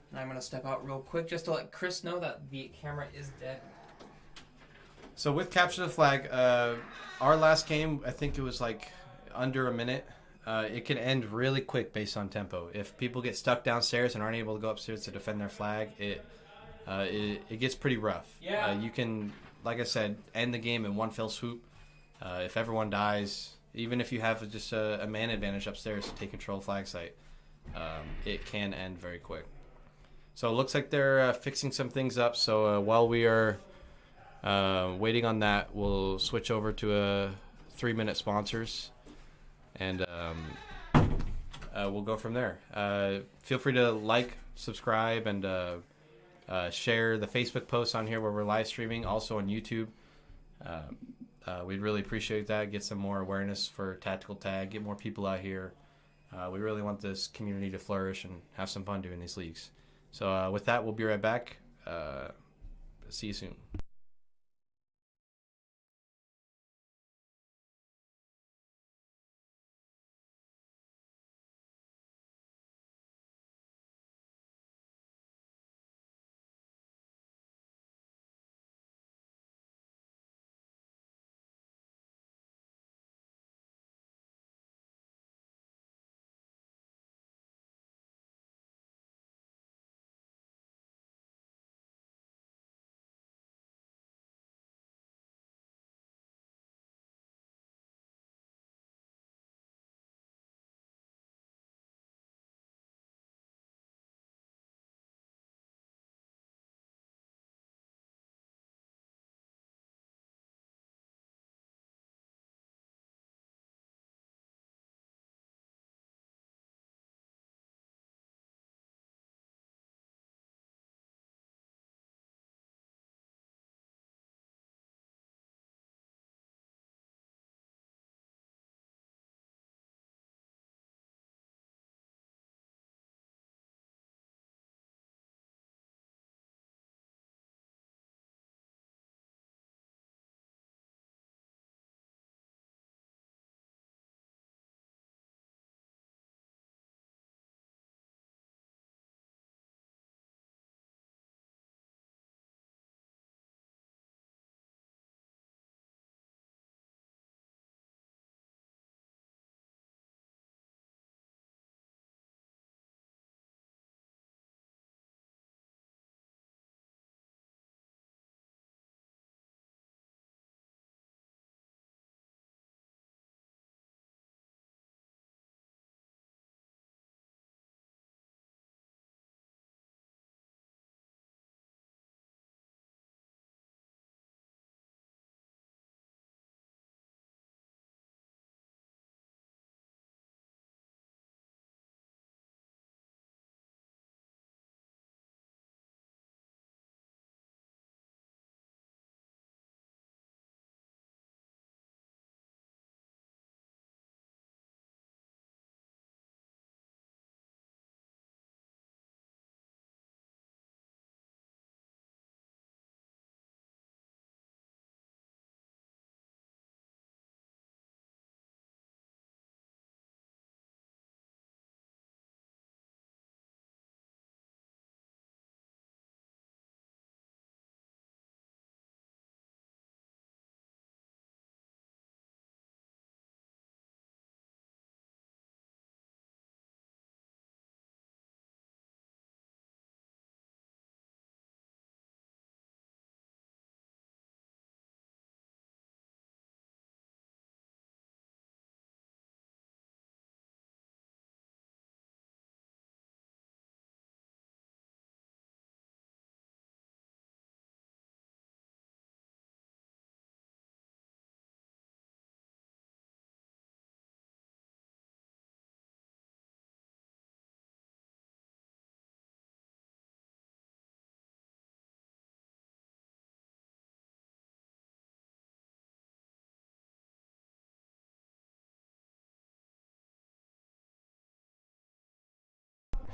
And I'm going to step out real quick just to let Chris know that the camera is dead. So with Capture the Flag, our last game, I think it was like under a minute. It can end really quick based on tempo. If people get stuck downstairs and aren't able to go upstairs to defend their flag, it gets pretty rough. Yeah. You can, like I said, end the game in one fell swoop. If everyone dies, even if you have just a man advantage upstairs to take control of flag site, it can end very quick. So it looks like they're fixing some things up. So while we are waiting on that, we'll switch over to 3-minute sponsors, and we'll go from there. Feel free to like, subscribe, and share the Facebook posts on here where we're live streaming, also on YouTube. We'd really appreciate that. Get some more awareness for Tactical Tag, get more people out here. We really want this community to flourish and have some fun doing these leagues. So with that, we'll be right back. See you soon.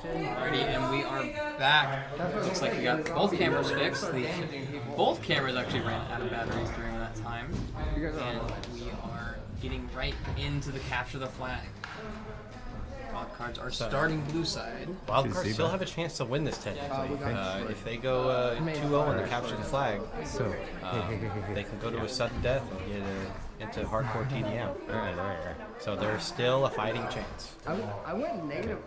Alrighty, and we are back. Looks like we got both cameras fixed. Both cameras actually ran out of batteries during that time. And we are getting right into the capture the flag. Wild cards are starting blue side. Wild cards still have a chance to win this technically. If they go 2-0 and they capture the flag, they can go to a sudden death and get into hardcore TDM. Alright. So there's still a fighting chance. I went negative.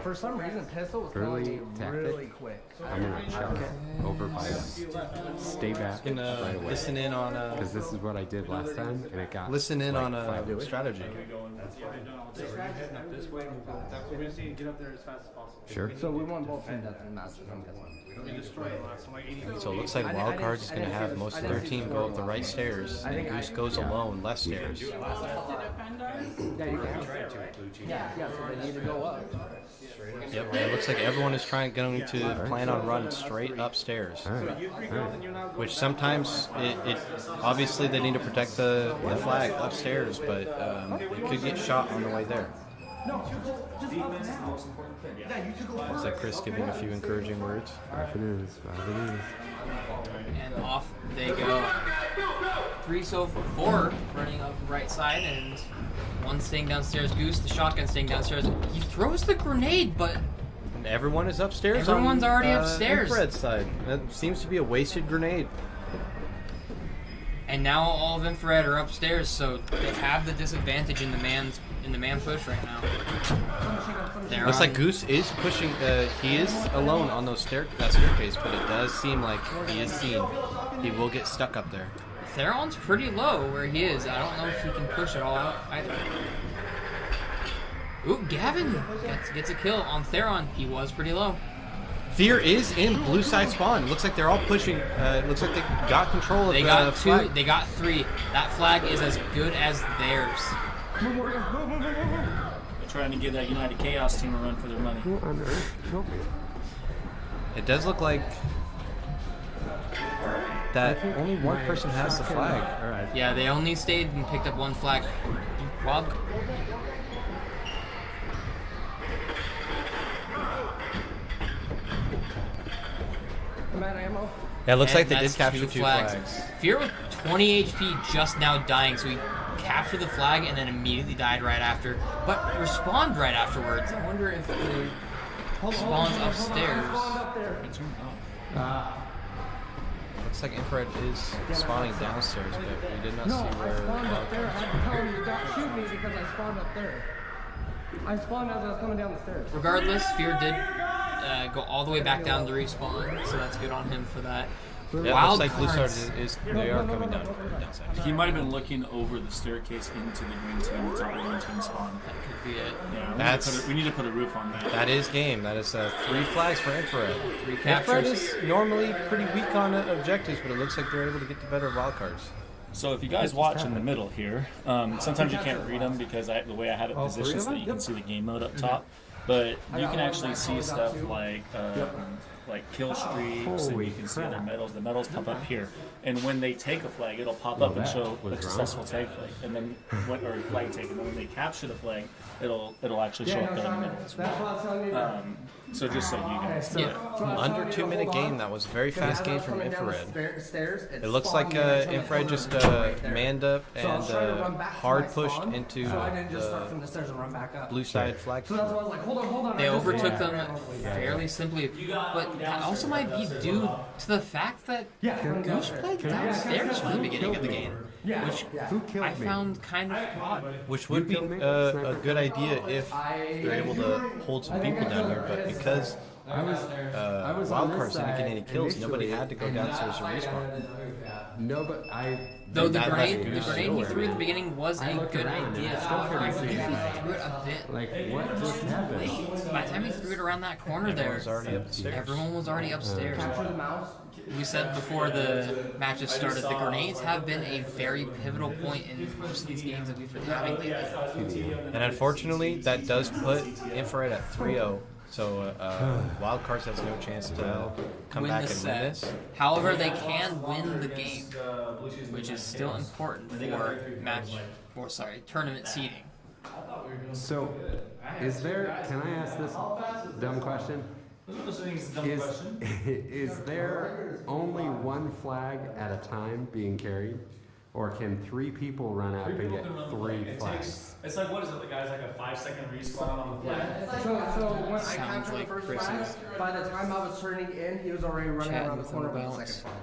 For some reason, pistol was going really quick. I'm gonna chuck it over by stay back right away. Listen in on because this is what I did last time, and it got. Listen in on a strategy. Sure. So we want both teams that's in the match. So it looks like Wild Cards is going to have most of their team go up the right stairs, and Goose goes alone left stairs. Yeah, so they need to go up. Yep, and it looks like everyone is going to plan on run straight upstairs. Which sometimes, it obviously they need to protect the flag upstairs, but it could get shot on the way there. Looks like Chris giving a few encouraging words. 5 it is. And off they go. 3 so for 4 running up the right side, and 1 staying downstairs. Goose, the shotgun, staying downstairs. He throws the grenade, but everyone is upstairs. Everyone's already upstairs. Infrared side. That seems to be a wasted grenade. And now all of Infrared are upstairs, so they have the disadvantage in the man push right now. Looks like Goose is pushing. He is alone on that staircase, but it does seem like he is seen. He will get stuck up there. Theron's pretty low where he is. I don't know if he can push it all out either. Ooh, Gavin gets a kill on Theron. He was pretty low. Fear is in blue side spawn. Looks like they're all pushing. Looks like they got control of the flag. They got 3. That flag is as good as theirs. They're trying to give that United Chaos team a run for their money. It does look like that only one person has the flag. Yeah, they only stayed and picked up 1 flag. Wild. Yeah, it looks like they did capture 2 flags. Fear with 20 HP just now dying, so he captured the flag and then immediately died right after, but respawned right afterwards. I wonder if the spawns upstairs. Looks like Infrared is spawning downstairs, but we did not see where. I spawned up there. Don't shoot me because I spawned up there. I spawned as I was coming down the stairs. Regardless, Fear did go all the way back down to respawn, so that's good on him for that. Yeah, Wild looks like Blue cards. Star they are coming downside. He might have been looking over the staircase into the green team. It's a green team spawn. That could be it. Yeah, we need to put a roof on that. That is game. That is 3 flags for Infrared. 3 Infrared captures. is normally pretty weak on objectives, but it looks like they're able to get the better wild cards. So if you guys watch in the middle here, sometimes you can't read them because the way I have it positioned so that you can see the game mode up top. But you can actually see stuff like kill streaks, and you can see other medals. The medals pop up here, and when they take a flag, it'll pop up and show a successful tag flag, and then or flag take. And then when they capture the flag, it'll actually show up there in the middle as well. So just so you guys know. Under 2-minute game. That was a very fast game from Infrared. It looks like Infrared just manned up and hard pushed into the blue side flag. They overtook them fairly simply, but that also might be due to the fact that Goose played downstairs from the beginning of the game, which I found kind of odd. Which would be a good idea if they're able to hold some people down here, but because Wildcards didn't get any kills, nobody had to go downstairs to respawn. No, but Though the grenade he threw at the beginning was a good idea. He threw it a bit. Like, what just happened? By the time he threw it around that corner there, everyone was already upstairs. We said before the matches started, the grenades have been a very pivotal point in most of these games that we've been having lately. And unfortunately, that does put Infrared at 3-0. So Wildcards has no chance to come back and win this. However, they can win the game, which is still important for tournament seeding. So, is there? Can I ask this dumb question? Is there only one flag at a time being carried, or can 3 people run up and get 3 flags? It's like, what is it? The guy's like a 5-second respawn on the flag. So when I captured the first flag, by the time I was turning in, he was already running around the corner with the second flag.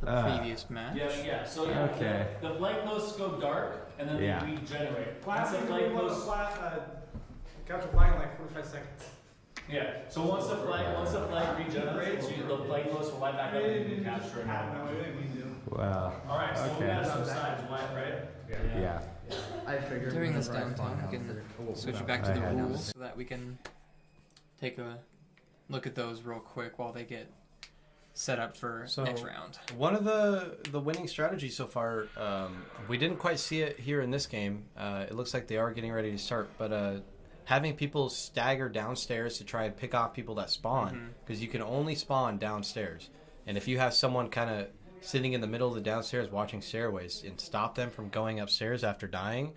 The previous match. Yeah. So Okay. the flag posts go dark and then they regenerate. Once the flag posts, Capture flag in like 45 seconds. yeah. So once the flag regenerates, the flag post will light back up and you can capture it. Wow. All right. So we Okay. got some sides white, right? Yeah. I figured During this downtime, we can switch it back to the rules so that we can take a look at those real quick while they get set up for next round. One of the winning strategies so far, we didn't quite see it here in this game. It looks like they are getting ready to start, but having people stagger downstairs to try and pick off people that spawn, because you can only spawn downstairs. And if you have someone kind of sitting in the middle of the downstairs watching stairways and stop them from going upstairs after dying,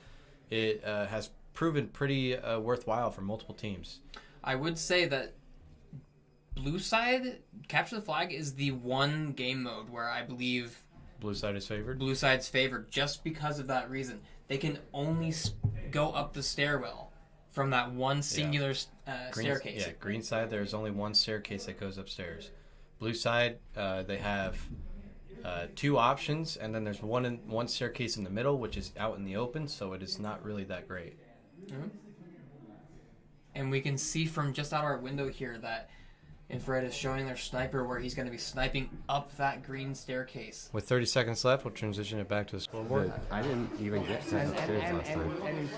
it has proven pretty worthwhile for multiple teams. I would say that blue side, capture the flag, is the one game mode where I believe blue side is favored. Blue side's favored just because of that reason. They can only go up the stairwell from that one singular staircase. Yeah, green side, there's only one staircase that goes upstairs. Blue side, they have 2 options, and then there's one staircase in the middle, which is out in the open, so it is not really that great. Mm-hmm. And we can see from just out our window here that Infrared is showing their sniper where he's going to be sniping up that green staircase. With 30 seconds left, we'll transition it back to the scoreboard. I didn't even get to upstairs last time.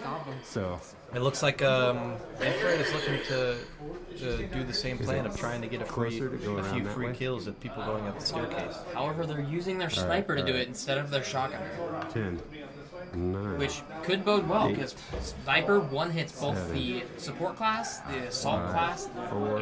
So it looks like Infrared is looking to do the same plan of trying to get a few free kills of people going up the staircase. However, they're using their sniper to do it instead of their shotgunner. 10, 9, which could bode well because sniper one hits both the support class, the assault class,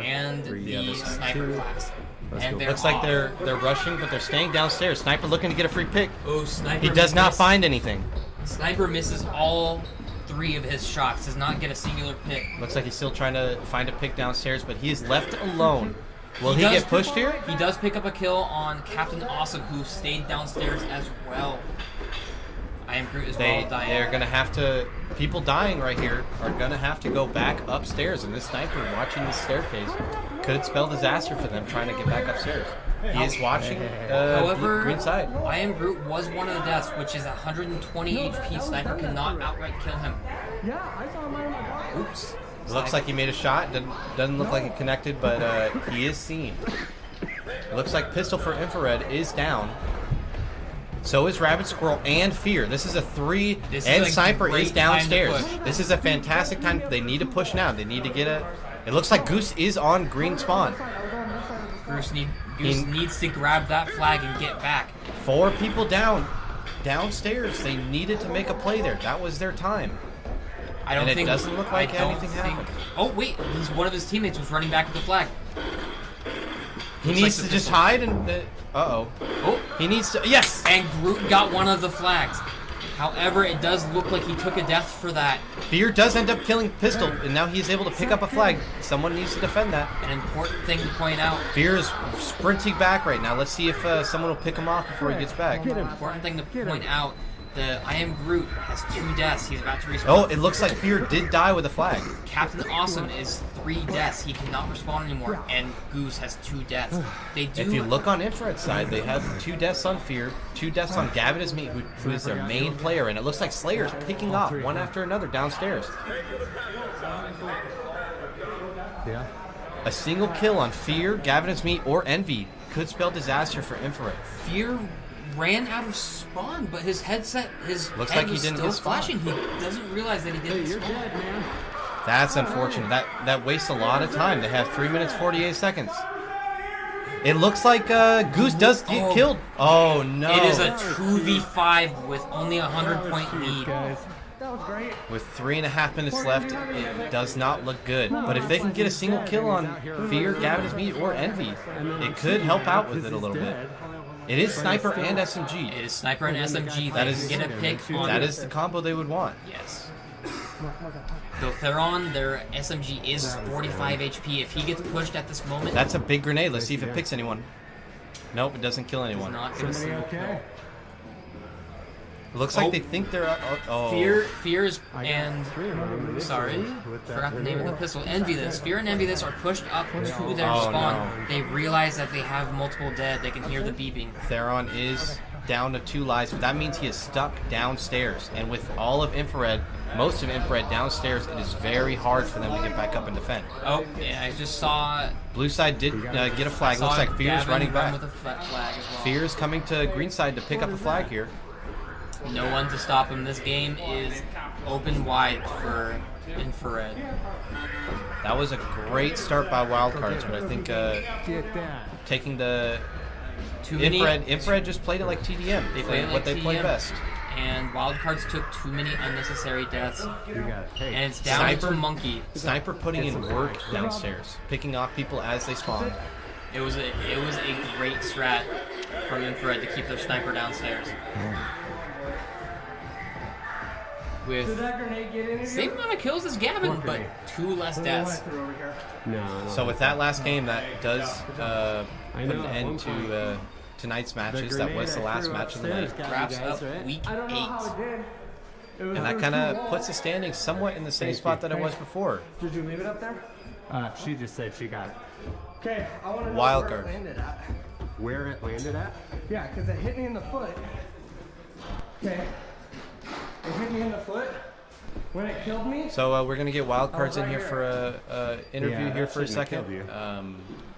and the sniper class. And looks like they're rushing, but they're staying downstairs. Sniper looking to get a free pick. Oh, sniper! He does not find anything. Sniper misses all 3 of his shots. Does not get a singular pick. Looks like he's still trying to find a pick downstairs, but he is left alone. Will he get pushed here? He does pick up a kill on Captain Awesome, who stayed downstairs as well. I am Groot as well dying. They're going to have to... People dying right here are going to have to go back upstairs, and this sniper watching the staircase could spell disaster for them trying to get back upstairs. He is watching however, green side. I am Groot was one of the deaths, which is 120 HP. Sniper cannot outright kill him. Yeah, I saw mine on my body. Oops. Looks like he made a shot. Doesn't look like it connected, but he is seen. Looks like pistol for Infrared is down. So is Rabbit Squirrel and Fear. This is a 3, and Sniper is downstairs. This is a fantastic time. They need to push now. They need to get a... It looks like Goose is on green spawn. Goose needs to grab that flag and get back. 4 people downstairs. They needed to make a play there. That was their time. It doesn't look like anything happened. Oh wait, one of his teammates was running back with the flag. He needs to just hide and... Uh-oh. Oh, he needs to... Yes! And Groot got one of the flags. However, it does look like he took a death for that. Fear does end up killing Pistol, and now he's able to pick up a flag. Someone needs to defend that. An important thing to point out. Fear is sprinting back right now. Let's see if someone will pick him off before he gets back. An important thing to point out. The I Am Groot has 2 deaths. He's about to respawn. Oh, it looks like Fear did die with a flag. Captain Awesome is 3 deaths. He cannot respawn anymore. And Goose has 2 deaths. They do. If you look on Infrared side, they have 2 deaths on Fear, 2 deaths on Gavin is Me, who is their main player, and it looks like Slayer's picking off one after another downstairs. Yeah. A single kill on Fear, Gavin is Me, or Envy could spell disaster for Infrared. Fear ran out of spawn, but his headset, looks head like was he didn't still get spawn. flashing. He doesn't realize that he didn't spawn. That's unfortunate. That wastes a lot of time. They have 3 minutes 48 seconds. It looks like Goose does get killed. Oh no! It is a 2v5 with only a 100-point lead. That was great. With 3.5 minutes left, it does not look good. But if they can get a single kill on Fear, Gavin is Me, or Envy, it could help out with it a little bit. It is Sniper and SMG. It is Sniper and SMG. That is get a pick on. That is the combo they would want. Yes. Though Theron, their SMG is 45 HP. If he gets pushed at this moment, That's a big grenade. Let's see if it picks anyone. Nope, it doesn't kill anyone. not going to see. It looks like they think they're. Oh. Fears and sorry, forgot the name of the pistol. Envy this. Fear and Envy this are pushed up to their spawn. No. They realize that they have multiple dead. They can hear the beeping. Theron is down to 2 lives, but that means he is stuck downstairs. And with all of Infrared, most of Infrared downstairs, it is very hard for them to get back up and defend. Oh, yeah, I just saw. Blue side did get a flag. Looks like Fear's running back. Fear's coming to green side to pick up a flag here. No one to stop him. This game is open wide for Infrared. That was a great start by Wildcards, but I think taking the Infrared just played it like TDM. They played what they play best. And Wildcards took too many unnecessary deaths. And it's down to Monkey. Sniper putting in work downstairs, picking off people as they spawn. It was a great strat from Infrared to keep their sniper downstairs. With same amount of kills as Gavin, but 2 less deaths. So with that last game, that does put an end to tonight's matches. That was the last match of the night. Wraps up week 8. And that kind of puts the standings somewhat in the same spot that it was before. Did you leave it up there? She just said she got it. Okay, I want to know Wild where card. it landed at. Where it landed at? Yeah, because it hit me in the foot. Okay. It hit me in the foot when it killed me. So we're gonna get Wildcards in here for a interview here for a second.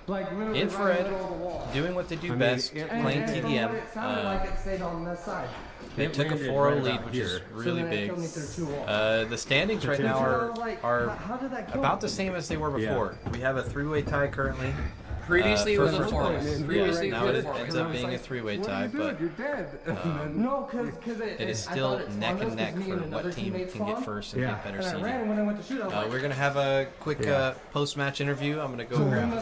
Infrared doing what they do best, playing TDM. It sounded like it stayed on this side. They took a 4-0 lead, which is really big. The standings right now are about the same as they were before. We have a 3-way tie currently. Previously it was a 4-way. Previously now it ends up being a 3-way tie, but no, because it is still neck and neck for what team can get first and get better seeding. We're gonna have a quick post-match interview. I'm gonna go grab.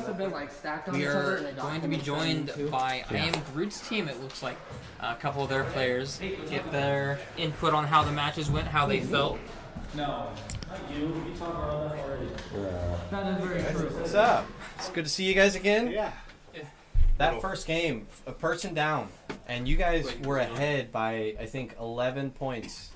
We are going to be joined by I Am Groot's team. It looks like a couple of their players get their input on how the matches went, how they felt. No, not you. You talked about that already. That is very true. What's up? It's good to see you guys again. Yeah. That first game, a person down, and you guys were ahead by I think 11 points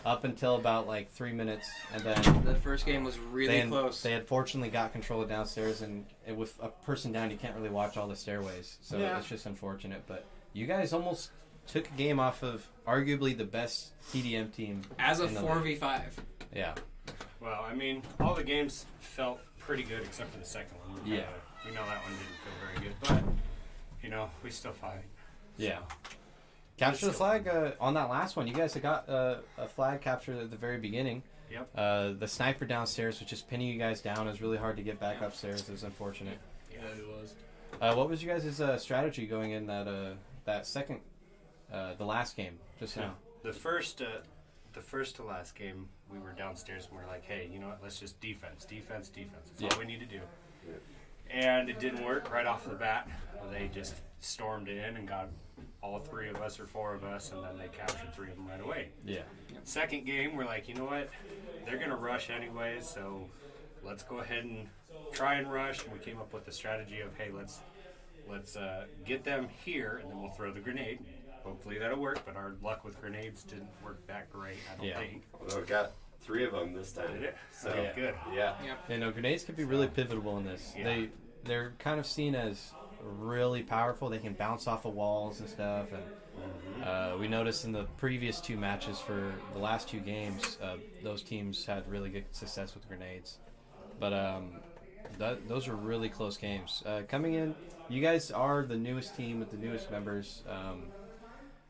up until about like 3 minutes, and then the first game was really close. They had fortunately got control of downstairs, and with a person down, you can't really watch all the stairways, so it's just unfortunate. But you guys almost took a game off of arguably the best TDM team as a 4v5. Yeah. Well, I mean, all the games felt pretty good except for the second one. Yeah. We know that one didn't feel very good, but, you know, we still fight. Yeah. Capture the flag on that last one. You guys have got a flag captured at the very beginning. Yep. The sniper downstairs was just pinning you guys down. It was really hard to get back upstairs. It was unfortunate. Yeah, it was. What was you guys' strategy going in that second, the last game? Just now. The first to last game, we were downstairs and we were like, hey, you know what? Let's just defense. That's all we need to do. Yeah. And it didn't work right off the bat. They just stormed in and got all 3 of us or 4 of us, and then they captured 3 of them right away. Yeah. Second game, we're like, you know what? They're going to rush anyways, so let's go ahead and try and rush. And we came up with the strategy of, hey, let's get them here, and then we'll throw the grenade. Hopefully that'll work, but our luck with grenades didn't work that great, I don't think. Well, we got 3 of them this time. Did it? So good. Yeah. You know, grenades could be really pivotal in this. Yeah. They're kind of seen as really powerful. They can bounce off of walls and stuff. And we noticed in the previous 2 matches for the last 2 games, those teams had really good success with grenades. But those are really close games. Coming in, you guys are the newest team with the newest members.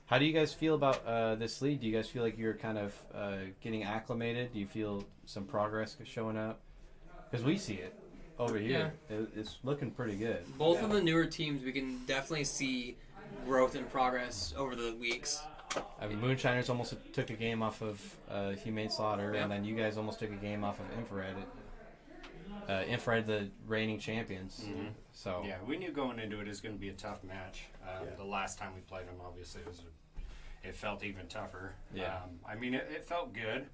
How do you guys feel about this league? Do you guys feel like you're kind of getting acclimated? Do you feel some progress showing up? Because we see it over here. Yeah. It's looking pretty good. Both of the newer teams, we can definitely see growth and progress over the weeks. I mean, Moonshiners almost took a game off of Humane Slaughter, and then you guys almost took a game off of Infrared. Infrared, the reigning champions. Mm-hmm. So yeah, we knew going into it was going to be a tough match. The last time we played them, obviously, it felt even tougher. Yeah. I mean, it felt good.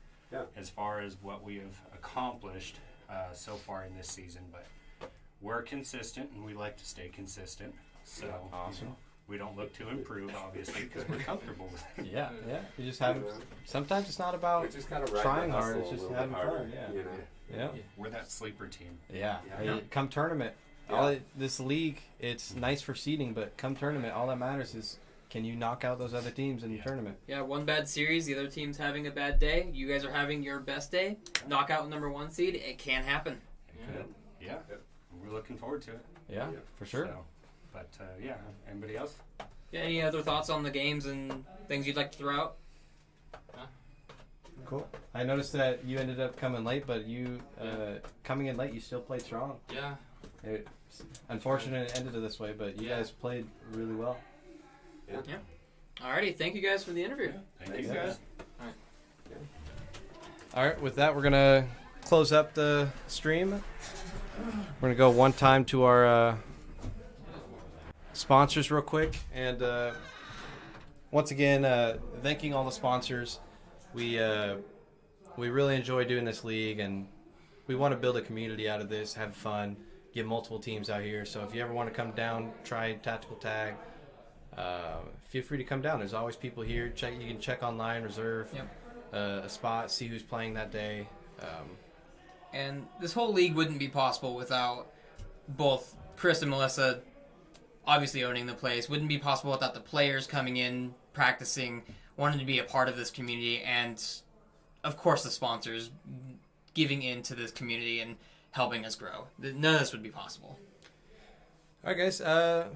as far as what we have accomplished so far in this season. But we're consistent, and we like to stay consistent. So awesome. We don't look to improve, obviously, because we're comfortable with it. Yeah. You just have. Sometimes it's not about just kind of trying hard. It's just having fun. Yeah. We're that sleeper team. Yeah. Yeah. Come tournament. This league, it's nice for seeding, but come tournament, all that matters is can you knock out those other teams in the tournament? Yeah, one bad series, the other team's having a bad day. You guys are having your best day. Knock out number 1 seed. It can happen. Yeah. We're looking forward to it. Yeah, for sure. So, but anybody else? Yeah, any other thoughts on the games and things you'd like to throw out? Cool. I noticed that you ended up coming late, but you coming in late, you still played strong. Yeah. Unfortunate it ended this way, but you guys played really well. Yeah. Alrighty, thank you guys for the interview. Thank you guys. All right, with that, we're going to close up the stream. We're going to go one time to our sponsors real quick. And once again, thanking all the sponsors. We really enjoy doing this league, and we want to build a community out of this, have fun, get multiple teams out here. So if you ever want to come down, try Tactical Tag, feel free to come down. There's always people here. You can check online, reserve a spot, see who's playing that day. And this whole league wouldn't be possible without both Chris and Melissa obviously owning the place. Wouldn't be possible without the players coming in, practicing, wanting to be a part of this community, and of course the sponsors giving into this community and helping us grow. None of this would be possible. All right, guys.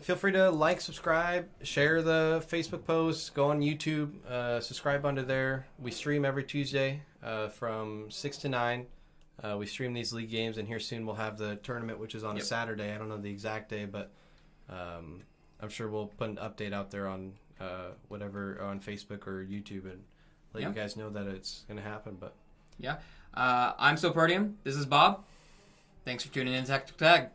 Feel free to like, subscribe, share the Facebook posts, go on YouTube, subscribe under there. We stream every Tuesday from 6 to 9. We stream these league games, and here soon we'll have the tournament, which is on a Saturday. I don't know the exact day, but I'm sure we'll put an update out there on whatever on Facebook or YouTube and let you guys know that it's going to happen. But I'm Sopodium. This is Bob. Thanks for tuning in to Tactical Tag.